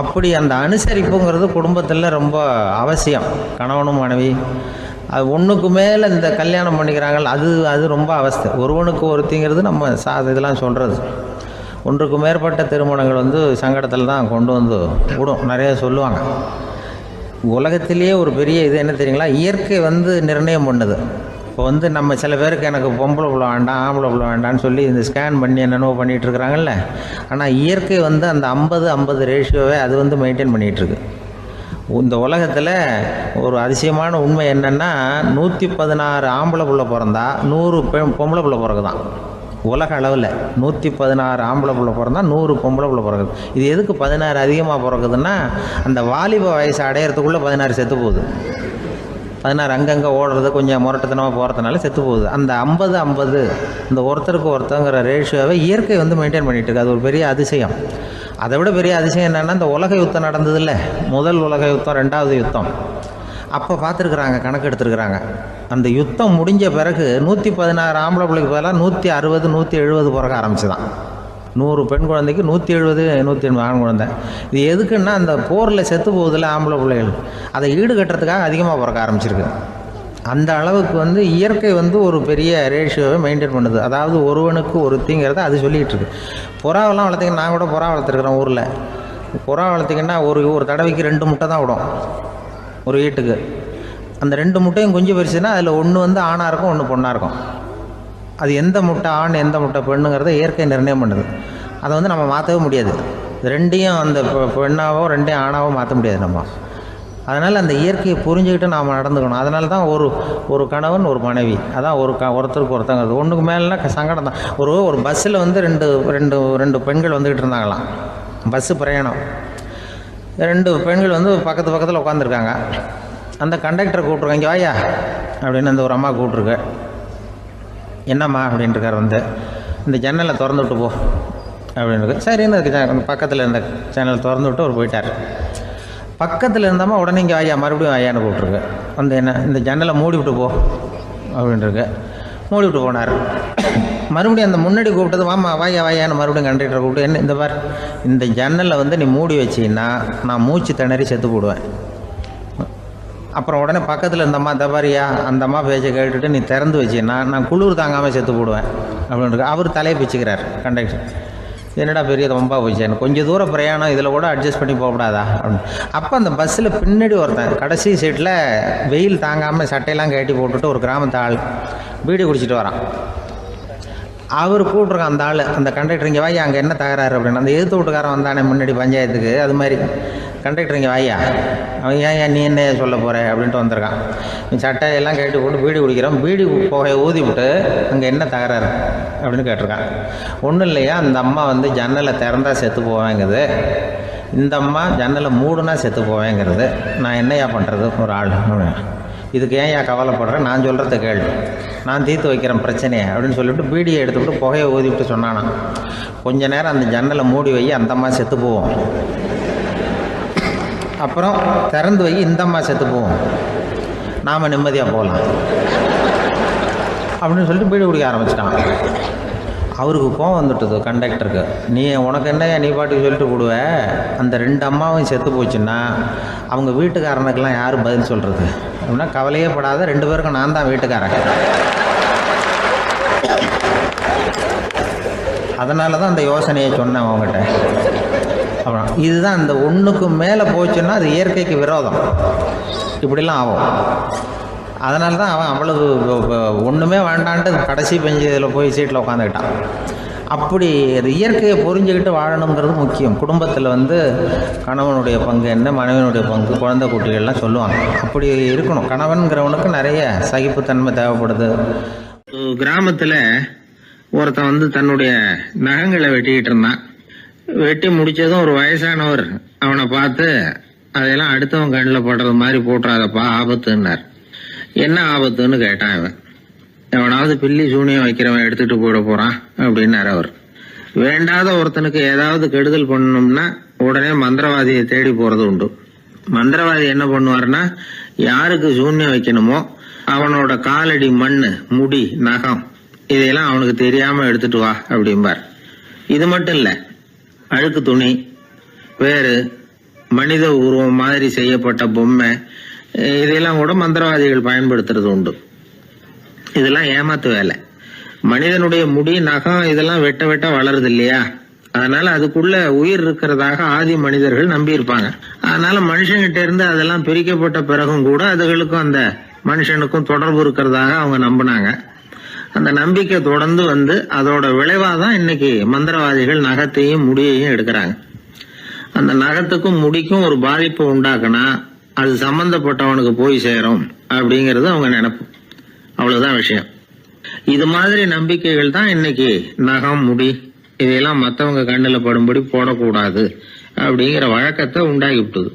Speaker 2: அப்படி அந்த அனுசரிப்புங்கிறது குடும்பத்தில் ரொம்ப அவசியம். கணவனும் மனைவி அது ஒன்றுக்கு மேலே இந்த கல்யாணம் பண்ணிக்கிறாங்க, அது ரொம்ப அவஸ்தை. ஒருவனுக்கு ஒருத்திங்கிறது நம்ம இதெல்லாம் சொல்கிறது. ஒன்றுக்கு மேற்பட்ட திருமணங்கள் வந்து சங்கடத்தில் தான் கொண்டு வந்து விடும். நிறைய சொல்லுவாங்க. உலகத்திலேயே ஒரு பெரிய இது என்ன தெரியுங்களா, இயற்கை வந்து நிர்ணயம் பண்ணுது. இப்போ வந்து நம்ம சில பேருக்கு எனக்கு பொம்பளை பிள்ளை வேண்டாம், ஆம்பளை பிள்ளை வேண்டான்னு சொல்லி இந்த ஸ்கேன் பண்ணி என்னென்னவோ பண்ணிகிட்டு இருக்கிறாங்கல்ல. ஆனால் இயற்கை வந்து அந்த 50-50 ரேஷியோவை அது வந்து மெயின்டைன் பண்ணிகிட்ருக்கு. இந்த உலகத்தில் ஒரு அதிசயமான உண்மை என்னென்னா, 116 ஆம்பளை பிள்ளை பிறந்தா 100 பொம்பளை பிள்ளை பிறகுதான். உலக அளவில் 116 ஆம்பளை பிள்ளை பிறந்தா 100 பொம்பளை பிள்ளை பிறகுது. இது எதுக்கு 16 அதிகமாக பிறகுதுன்னா, அந்த வாலிப வயசு அடையிறதுக்குள்ளே 16 செத்து போகுது. 16 அங்கங்கே ஓடுறது கொஞ்சம் முரட்டத்தனமாக போகிறதுனால செத்து போகுது. அந்த 50-50 இந்த ஒருத்தருக்கு ஒருத்தங்கிற ரேஷியோவை இயற்கை வந்து மெயின்டைன் பண்ணிட்டு இருக்கு. அது ஒரு பெரிய அதிசயம். அதை விட பெரிய அதிசயம் என்னென்னா, இந்த உலக யுத்தம் நடந்ததில்ல, முதல் உலக யுத்தம், 2வது யுத்தம், அப்போ பார்த்துருக்குறாங்க, கணக்கு எடுத்துருக்குறாங்க. அந்த யுத்தம் முடிஞ்ச பிறகு 116 ஆம்பளை பிள்ளைக்கு பதிலாக 160 170 பிறக்க ஆரம்பிச்சுதான். 100 பெண் குழந்தைக்கு 170 180 ஆண் குழந்தை. இது எதுக்குன்னா, அந்த போரில் செத்து போகுதில்ல ஆம்பளை பிள்ளைகள், அதை ஈடுகட்டுறதுக்காக அதிகமாக பிறக்க ஆரம்பிச்சிருக்கு. அந்த அளவுக்கு வந்து இயற்கை வந்து ஒரு பெரிய ரேஷியோவை மெயின்டைன் பண்ணுது. அதாவது ஒருவனுக்கு ஒருத்திங்கிறத அது சொல்லிகிட்டு இருக்கு. புறாவெல்லாம் வளர்த்திங்கன்னா, நான் கூட புறா வளர்த்துருக்குறேன் ஊரில். புறா வளர்த்திங்கன்னா ஒரு தடவைக்கு 2 முட்டை தான் விடும் ஒரு வீட்டுக்கு. அந்த 2 முட்டையும் குஞ்சு பறிச்சுன்னா அதில் ஒன்று வந்து ஆணாக இருக்கும், ஒன்று பொண்ணாக இருக்கும். அது எந்த முட்டை ஆண் எந்த முட்டை பெண்ணுங்கிறத இயற்கை நிர்ணயம் பண்ணுது. அதை வந்து நம்ம மாற்றவே முடியாது. ரெண்டையும் அந்த பெண்ணாவோ 2 ஆணாவோ மாற்ற முடியாது நம்ம. அதனால் அந்த இயற்கையை புரிஞ்சுக்கிட்டு நாம் நடந்துக்கணும். அதனால தான் ஒரு கணவன் ஒரு மனைவி, அதான் ஒருத்தருக்கு ஒருத்தங்கிறது. ஒன்றுக்கு மேலேனா சங்கடம் தான். ஒரு பஸ்ஸில் வந்து ரெண்டு பெண்கள் வந்துக்கிட்டு இருந்தாங்களாம். பஸ்ஸு பிரயாணம். 2 பெண்கள் வந்து பக்கத்தில் உட்காந்துருக்காங்க. அந்த கண்டக்டரை கூப்பிட்ருக்காங்க, இங்கே வாயா அப்படின்னு அந்த ஒரு அம்மா கூப்பிட்ருக்கு. என்னம்மா அப்படின்ட்டுருக்கார். வந்து இந்த ஜன்னலை திறந்து விட்டு போ அப்படின்னு. சரின்னு அதுக்கு பக்கத்தில் இருந்த ஜன்னலை திறந்து விட்டு அவர் போயிட்டார். பக்கத்தில் இருந்தாமல் உடனே இங்கே வாயா, மறுபடியும் வாயான்னு கூப்பிட்ருக்கு. வந்து என்ன, இந்த ஜன்னலை மூடி விட்டு போ அப்படின்ட்டுருக்கு. மூடி விட்டு போனார். மறுபடியும் அந்த முன்னாடி கூப்பிட்டது, வாமா வாயான்னு மறுபடியும் கண்டக்டரை கூப்பிட்டு, என்ன இந்த பார், இந்த ஜன்னலை வந்து நீ மூடி வச்சின்னா நான் மூச்சு திணறி செத்து போடுவேன். அப்புறம் உடனே பக்கத்தில் இருந்தம்மா, தபாரியா அந்த அம்மா பேச்சை கேட்டுட்டு நீ திறந்து வச்சின்னா நான் குளிர் தாங்காமல் செத்து போடுவேன் அப்படின்ட்டு அவர் தலையை பிச்சுக்கிறார் கண்டக்டர். என்னடா பெரிய ரொம்ப போச்சு, கொஞ்சம் தூரம் பிரயாணம், இதில் கூட அட்ஜஸ்ட் பண்ணி போகக்கூடாதா அப்படின்னு. அப்போ அந்த பஸ்ஸில் பின்னாடி ஒருத்தன் கடைசி சீட்டில் வெயில் தாங்காமல் சட்டையெல்லாம் கட்டி போட்டுட்டு ஒரு கிராமத்து ஆள் பீடி குடிச்சிட்டு வரான். அவர் கூப்பிட்ருக்கான் அந்த ஆள், அந்த கண்டக்டர், இங்கே வாயா, அங்கே என்ன தகராறு அப்படின்னு. அந்த எதிர்த்து வீட்டுக்காரன் வந்தானே முன்னாடி பஞ்சாயத்துக்கு, அது மாதிரி கண்டக்டர், இங்கே வாயா, அவன் ஏன் நீ என்ன சொல்ல போகிற அப்படின்ட்டு வந்திருக்கான். நீ சட்டையெல்லாம் கேட்டு போட்டு பீடி குடிக்கிறோம், பீடி புகையை ஊதி விட்டு அங்கே என்ன தகராறு அப்படின்னு கேட்டிருக்கான். ஒன்றும் இல்லையா, அந்த அம்மா வந்து ஜன்னலை திறந்தா செத்து போவேங்கிறது, இந்த அம்மா ஜன்னலை மூடுனா செத்து போவேங்கிறது, நான் என்னையா பண்ணுறது ஒரு ஆள் அப்படின்னு. இதுக்கு ஏன் கவலைப்படுறேன், நான் சொல்கிறத கேள்வி, நான் தீர்த்து வைக்கிறேன் பிரச்சனையை அப்படின்னு சொல்லிவிட்டு பீடியை எடுத்துக்கிட்டு புகையை ஊதிவிட்டு சொன்னானா, கொஞ்ச நேரம் அந்த ஜன்னலை மூடி வை, அந்த அம்மா செத்து போவோம், அப்புறம் திறந்து வை, இந்த அம்மா செத்து போவோம், நாம் நிம்மதியாக போகலாம் அப்படின்னு சொல்லிட்டு பீடி குடிக்க ஆரம்பிச்சிட்டான். அவருக்கு கோவம் வந்துட்டுது கண்டக்டருக்கு. உனக்கு என்னையா நீ பாட்டுக்கு சொல்லிட்டு போடுவ, அந்த 2 அம்மாவும் செத்து போச்சுன்னா அவங்க வீட்டுக்காரனுக்கெல்லாம் யார் பதில் சொல்கிறது அப்படின்னா, கவலையே படாத, 2 பேருக்கும் நான் தான் வீட்டுக்காரன். அதனால தான் அந்த யோசனையை சொன்னேன் அவங்ககிட்ட. அப்புறம் இதுதான், இந்த ஒன்றுக்கு மேலே போச்சுன்னா அது இயற்கைக்கு விரோதம், இப்படிலாம் ஆகும். அதனால தான் அவன் அவ்வளவு ஒன்றுமே வேண்டான்ட்டு கடைசி பெஞ்சு இதில் போய் சீட்டில் உட்காந்துக்கிட்டான். அப்படி அது இயற்கையை புரிஞ்சுக்கிட்டு வாழணுங்கிறது முக்கியம். குடும்பத்தில் வந்து கணவனுடைய பங்கு என்ன, மனைவியினுடைய பங்கு, குழந்தை குட்டிகள்லாம் சொல்லுவாங்க. அப்படி இருக்கணும். கணவன்கிறவனுக்கு நிறைய சகிப்புத்தன்மை தேவைப்படுது. கிராமத்தில் ஒருத்தன் வந்து தன்னுடைய நகங்களை வெட்டிக்கிட்டு இருந்தான். வெட்டி முடித்ததும் ஒரு வயசானவர் அவனை பார்த்து, அதையெல்லாம் அடுத்தவன் கண்ணில் படுறது மாதிரி போட்டுறாதப்பா, ஆபத்துன்னார். என்ன ஆபத்துன்னு கேட்டான் இவன். எவனாவது பில்லி சூனியம் வைக்கிறவன் எடுத்துட்டு போயிட போறான் அப்படின்னாரு அவர். வேண்டாத ஒருத்தனுக்கு ஏதாவது கெடுதல் பண்ணணும்னா உடனே மந்திரவாதியை தேடி போறது உண்டு. மந்திரவாதி என்ன பண்ணுவாருன்னா, யாருக்கு சூன்யம் வைக்கணுமோ அவனோட காலடி மண்ணு, முடி, நகம் இதையெல்லாம் அவனுக்கு தெரியாம எடுத்துட்டு வா அப்படிம்பார். இது மட்டும் இல்ல, அழுக்கு துணி, வேறு மனித உருவம் மாதிரி செய்யப்பட்ட பொம்மை, இதையெல்லாம் கூட மந்திரவாதிகள் பயன்படுத்துறது உண்டு. இதெல்லாம் ஏமாத்து வேலை. மனிதனுடைய முடி, நகம் இதெல்லாம் வெட்ட வெட்ட வளருது இல்லையா, அதனால அதுக்குள்ள உயிர் இருக்கிறதாக ஆதி மனிதர்கள் நம்பி இருப்பாங்க. அதனால மனுஷங்கிட்ட இருந்து அதெல்லாம் பிரிக்கப்பட்ட பிறகும் கூட அதுகளுக்கும் அந்த மனுஷனுக்கும் தொடர்பு இருக்கிறதாக அவங்க நம்பினாங்க. அந்த நம்பிக்கை தொடர்ந்து வந்து அதோட விளைவாதான் இன்னைக்கு மந்திரவாதிகள் நகத்தையும் முடியையும் எடுக்கிறாங்க. அந்த நகத்துக்கும் முடிக்கும் ஒரு பாதிப்பு உண்டாக்குனா அது சம்பந்தப்பட்டவனுக்கு போய் சேரும் அப்படிங்கிறது அவங்க நினைப்பு. அவ்வளவுதான் விஷயம். இது மாதிரி நம்பிக்கைகள் தான் இன்னைக்கு நகம், முடி இதையெல்லாம் மற்றவங்க கண்ணில் படும்படி போடக்கூடாது அப்படிங்கிற வழக்கத்தை உண்டாக்கி விட்டுது.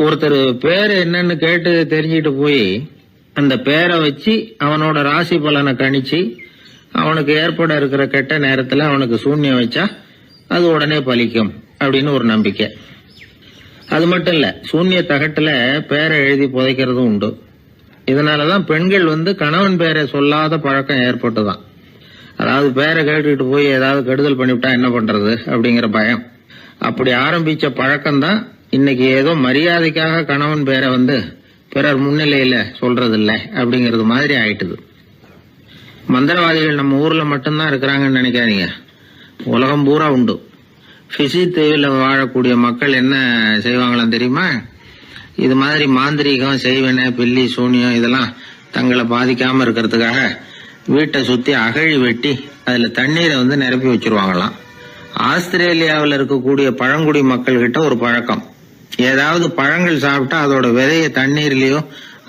Speaker 2: ஒருத்தர் பேர் என்னன்னு கேட்டு தெரிஞ்சுட்டு போய் அந்த பேரை வச்சு அவனோட ராசி பலனை கணிச்சு அவனுக்கு ஏற்பட இருக்கிற கெட்ட நேரத்தில் அவனுக்கு சூன்யம் வச்சா அது உடனே பலிக்கும் அப்படின்னு ஒரு நம்பிக்கை. அது மட்டும் இல்ல, சூன்ய தகட்டுல பேரை எழுதி புதைக்கிறதும் உண்டு. இதனாலதான் பெண்கள் கணவன் பேரை சொல்லாத பழக்கம் ஏற்பட்டுதான். அதாவது பேரை கேட்டுக்கிட்டு போய் ஏதாவது கெடுதல் பண்ணிவிட்டா என்ன பண்றது அப்படிங்கிற பயம். அப்படி ஆரம்பிச்ச பழக்கம்தான் இன்னைக்கு ஏதோ மரியாதைக்காக கணவன் பேரை பிறர் முன்னிலையில சொல்றது இல்லை அப்படிங்கிறது மாதிரி ஆயிட்டுது. மந்திரவாதிகள் நம்ம ஊர்ல மட்டும்தான் இருக்கிறாங்கன்னு நினைக்காதீங்க, உலகம் பூரா உண்டு. பிசி தீவில் வாழக்கூடிய மக்கள் என்ன செய்வாங்களாம் தெரியுமா? இது மாதிரி மாந்திரீகம், செய்வன, பில்லி, சூனியம் இதெல்லாம் தங்களை பாதிக்காம இருக்கிறதுக்காக வீட்டை சுத்தி அகழி வெட்டி அதுல தண்ணீரை நிரப்பி வச்சிருவாங்களாம். ஆஸ்திரேலியாவில் இருக்கக்கூடிய பழங்குடி மக்கள் கிட்ட ஒரு பழக்கம், ஏதாவது பழங்கள் சாப்பிட்டா அதோட விதைய தண்ணீர்லயோ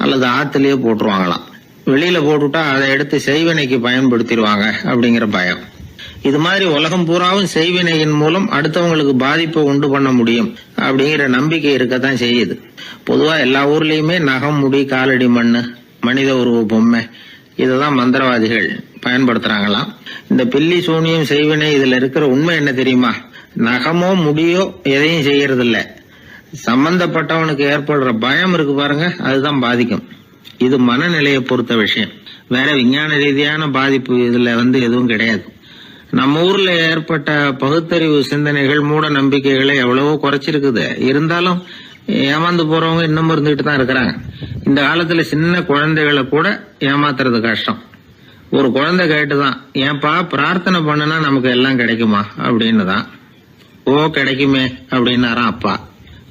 Speaker 2: அல்லது ஆத்துலயோ போட்டுருவாங்களாம். வெளியில போட்டுட்டா அதை எடுத்து செய்வினைக்கு பயன்படுத்திடுவாங்க அப்படிங்கிற பயம். இது மாதிரி உலகம் பூராவும் செய்வினையின் மூலம் அடுத்தவங்களுக்கு பாதிப்பை உண்டு பண்ண முடியும் அப்படிங்கிற நம்பிக்கை இருக்கத்தான் செய்யுது. பொதுவா எல்லா ஊர்லயுமே நகம், முடி, காலடி மண்ணு, மனித உருவ பொம்மை இததான் மந்திரவாதிகள் பயன்படுத்துறாங்களாம். இந்த பில்லி, சூனியம், செய்வினை இதுல இருக்கிற உண்மை என்ன தெரியுமா? நகமோ முடியோ எதையும் செய்யறது இல்ல, சம்பந்தப்பட்டவனுக்கு ஏற்படுற பயம் இருக்கு பாருங்க, அதுதான் பாதிக்கும். இது மனநிலையை பொறுத்த விஷயம், வேற விஞ்ஞான ரீதியான பாதிப்பு இதுல எதுவும் கிடையாது. நம்ம ஊர்ல ஏற்பட்ட பகுத்தறிவு சிந்தனைகள், மூட நம்பிக்கைகளை எவ்வளவோ குறைச்சிருக்குது. இருந்தாலும் ஏமாந்து போறவங்க இன்னும் இருந்துகிட்டு தான் இருக்கிறாங்க. இந்த காலத்துல சின்ன குழந்தைகளை கூட ஏமாத்துறது கஷ்டம். ஒரு குழந்தை கேட்டுதான், ஏன்பா பிரார்த்தனை பண்ணுனா நமக்கு எல்லாம் கிடைக்குமா அப்படின்னு தான். ஓ கிடைக்குமே அப்படின்னாராம் அப்பா.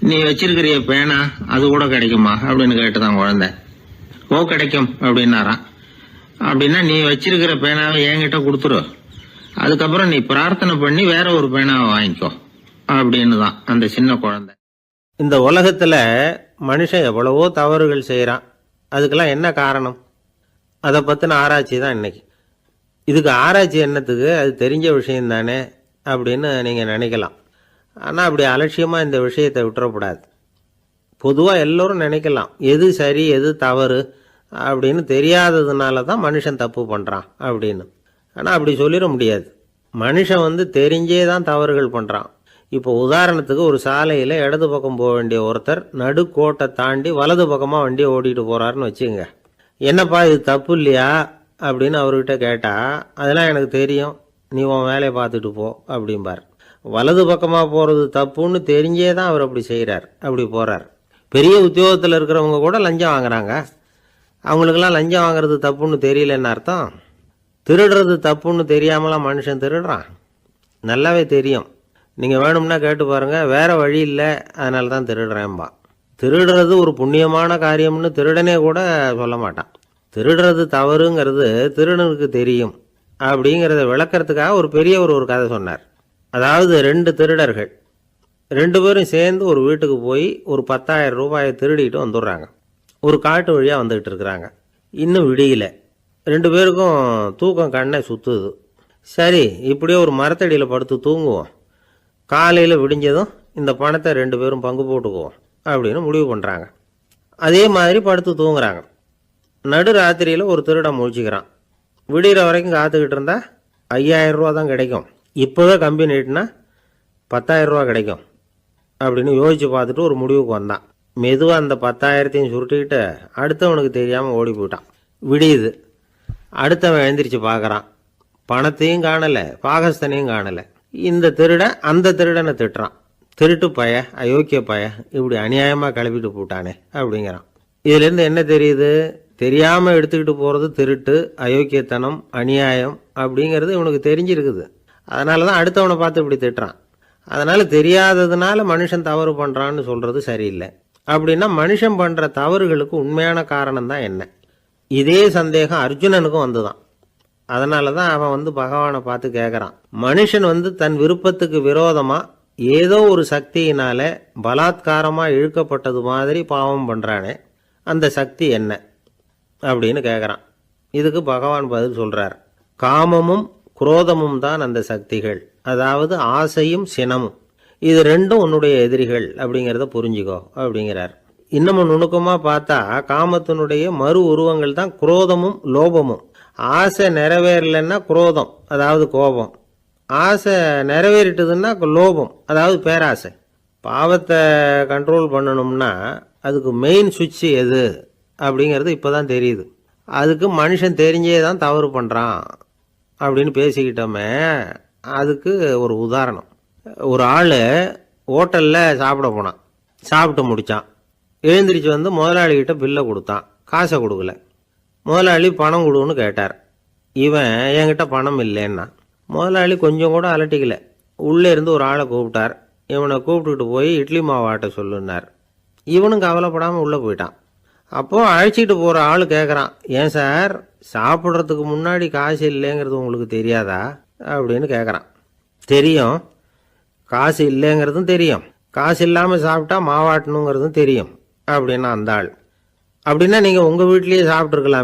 Speaker 2: நீ வச்சிருக்கிறிய பேனா அது கூட கிடைக்குமா அப்படின்னு கேட்டுதான் குழந்தை. ஓ கிடைக்கும் அப்படின்னாராம். அப்படின்னா நீ வச்சிருக்கிற பேனாவை என்கிட்ட கொடுத்துரு, அதுக்கப்புறம் நீ பிரார்த்தனை பண்ணி வேற ஒரு பேனாவை வாங்கிக்கோ அப்படின்னு தான் அந்த சின்ன குழந்தை. இந்த உலகத்துல மனுஷன் எவ்வளவோ தவறுகள் செய்யறான், அதுக்கெல்லாம் என்ன காரணம்? அதை பத்தின ஆராய்ச்சி தான் இன்னைக்கு. இதுக்கு ஆராய்ச்சி என்னத்துக்கு, அது தெரிஞ்ச விஷயம் தானே அப்படின்னு நீங்க நினைக்கலாம். ஆனா அப்படி அலட்சியமா இந்த விஷயத்தை விட்டுறக்கூடாது. பொதுவா எல்லோரும் நினைக்கலாம் எது சரி எது தவறு அப்படின்னு தெரியாததுனால தான் மனுஷன் தப்பு பண்றான் அப்படின்னு. ஆனா அப்படி சொல்லிட முடியாது. மனுஷன் தெரிஞ்சே தான் தவறுகள் பண்றான். இப்போ உதாரணத்துக்கு ஒரு சாலையில இடது பக்கம் போக வேண்டிய ஒருத்தர் நடுக்கோட்டை தாண்டி வலது பக்கமா வண்டியை ஓடிட்டு போறாருன்னு வச்சுங்க. என்னப்பா இது தப்பு இல்லையா அப்படின்னு அவர்கிட்ட கேட்டா, அதெல்லாம் எனக்கு தெரியும், நீ உன் வேலையை பார்த்துட்டு போ அப்படிம்பார். வலது பக்கமா போறது தப்புன்னு தெரிஞ்சே தான் அவர் அப்படி செய்யறார், அப்படி போறார். பெரிய உத்தியோகத்தில் இருக்கிறவங்க கூட லஞ்சம் வாங்குறாங்க. அவங்களுக்கெல்லாம் லஞ்சம் வாங்குறது தப்புன்னு தெரியலன்னு அர்த்தம். திருடுறது தப்புன்னு தெரியாமலாம் மனுஷன் திருடுறான், நல்லாவே தெரியும். நீங்கள் வேணும்னா கேட்டு பாருங்க, வேற வழி இல்லை அதனால தான் திருடுறேன்பா. திருடுறது ஒரு புண்ணியமான காரியம்னு திருடனே கூட சொல்ல மாட்டான். திருடுறது தவறுங்கிறது திருடனுக்கு தெரியும் அப்படிங்கிறத விளக்கறதுக்காக ஒரு பெரியவர் ஒரு கதை சொன்னார். அதாவது 2 திருடர்கள் 2 பேரும் சேர்ந்து ஒரு வீட்டுக்கு போய் ஒரு 10,000 ரூபாயை திருடிட்டு வந்துடுறாங்க. ஒரு காட்டு வழியாக வந்துகிட்டு இருக்கிறாங்க. இன்னும் விடியல. 2 பேருக்கும் தூக்கம் கண்ணை சுற்றுது. சரி இப்படியே ஒரு மரத்தடியில் படுத்து தூங்குவோம், காலையில் விடிஞ்சதும் இந்த பணத்தை 2 பேரும் பங்கு போட்டுக்குவோம் அப்படின்னு முடிவு பண்ணுறாங்க. அதே மாதிரி படுத்து தூங்குறாங்க. நடு ராத்திரியில் ஒரு திருடன் முழிச்சுக்கிறான். விடிகிற வரைக்கும் காத்துக்கிட்டு இருந்தா 5,000 ரூபா தான் கிடைக்கும், இப்போவே கம்பி நீட்டினா 10,000 ரூபா கிடைக்கும் அப்படின்னு யோசிச்சு பார்த்துட்டு ஒரு முடிவுக்கு வந்தான். மெதுவாக அந்த 10,000த்தையும் சுருட்டிக்கிட்டு அடுத்தவனுக்கு தெரியாமல் ஓடி போயிட்டான். விடியுது. அடுத்தவன் எழுந்திரிச்சு பார்க்குறான், பணத்தையும் காணலை, பாகஸ்தனையும் காணலை. இந்த திருடன் அந்த திருடனை திட்டுறான், திருட்டு பய, அயோக்கிய பய, இப்படி அநியாயமாக கிளப்பிட்டு போட்டானே அப்படிங்கிறான். இதுலேருந்து என்ன தெரியுது? தெரியாமல் எடுத்துக்கிட்டு போகிறது திருட்டு, அயோக்கியத்தனம், அநியாயம் அப்படிங்கிறது இவனுக்கு தெரிஞ்சிருக்குது. அதனால தான் அடுத்தவனை பார்த்து இப்படி திட்டுறான். அதனால் தெரியாததுனால மனுஷன் தவறு பண்ணுறான்னு சொல்கிறது சரியில்லை. அப்படின்னா மனுஷன் பண்ணுற தவறுகளுக்கு உண்மையான காரணம் தான் என்ன? இதே சந்தேகம் அர்ஜுனனுக்கும் வந்துதான். அதனால தான் அவன் பகவானை பார்த்து கேட்குறான், மனுஷன் தன் விருப்பத்துக்கு விரோதமாக ஏதோ ஒரு சக்தியினால பலாத்காரமாக இழுக்கப்பட்டது மாதிரி பாவம் பண்ணுறானே, அந்த சக்தி என்ன அப்படின்னு கேட்குறான். இதுக்கு பகவான் பதில் சொல்கிறார், காமமும் குரோதமும் தான் அந்த சக்திகள், அதாவது ஆசையும் சினமும். இது ரெண்டும் உன்னுடைய எதிரிகள் அப்படிங்கிறத புரிஞ்சுக்கோ அப்படிங்கிறார்.
Speaker 3: இன்னமும் நுணுக்கமாக பார்த்தா காமத்தினுடைய மறு உருவங்கள் தான் குரோதமும் லோபமும். ஆசை நிறைவேறலைன்னா குரோதம், அதாவது கோபம். ஆசை நிறைவேறிட்டதுன்னா லோபம், அதாவது பேராசை. பாவத்தை கண்ட்ரோல் பண்ணணும்னா அதுக்கு மெயின் சுவிட்ச் எது அப்படிங்கிறது இப்போ தான் தெரியுது. அதுக்கு மனுஷன் தெரிஞ்சே தான் தவறு பண்ணுறான் அப்படின்னு பேசிக்கிட்டோமே. அதுக்கு ஒரு உதாரணம். ஒரு ஆள் ஹோட்டலில் சாப்பிட போனான், சாப்பிட்டு முடித்தான். எழுந்திரிச்சு வந்து முதலாளிகிட்ட பில்லை கொடுத்தான், காசை கொடுக்கல. முதலாளி பணம் கொடுன்னு கேட்டார். இவன் என்கிட்ட பணம் இல்லைன்னா. முதலாளி கொஞ்சம் கூட அலட்டிக்கல. உள்ளே இருந்து ஒரு ஆளை கூப்பிட்டார். இவனை கூப்பிட்டுக்கிட்டு போய் இட்லி மாவு ஆட்ட சொல்லுன்னார். இவனும் கவலைப்படாமல் உள்ளே போயிட்டான். அப்போது அழைச்சிட்டு போகிற ஆள் கேட்குறான், ஏன் சார் சாப்பிட்றதுக்கு முன்னாடி காசு இல்லைங்கிறது உங்களுக்கு தெரியாதா அப்படின்னு கேட்குறான். தெரியும், காசு இல்லைங்கிறதும் தெரியும், காசு இல்லாமல் சாப்பிட்டா மாவாட்டணுங்கிறதும் தெரியும் அப்படின்னா அந்த ஆள். அப்படின்னா நீங்கள் உங்கள் வீட்லேயே சாப்பிட்ருக்கலாம்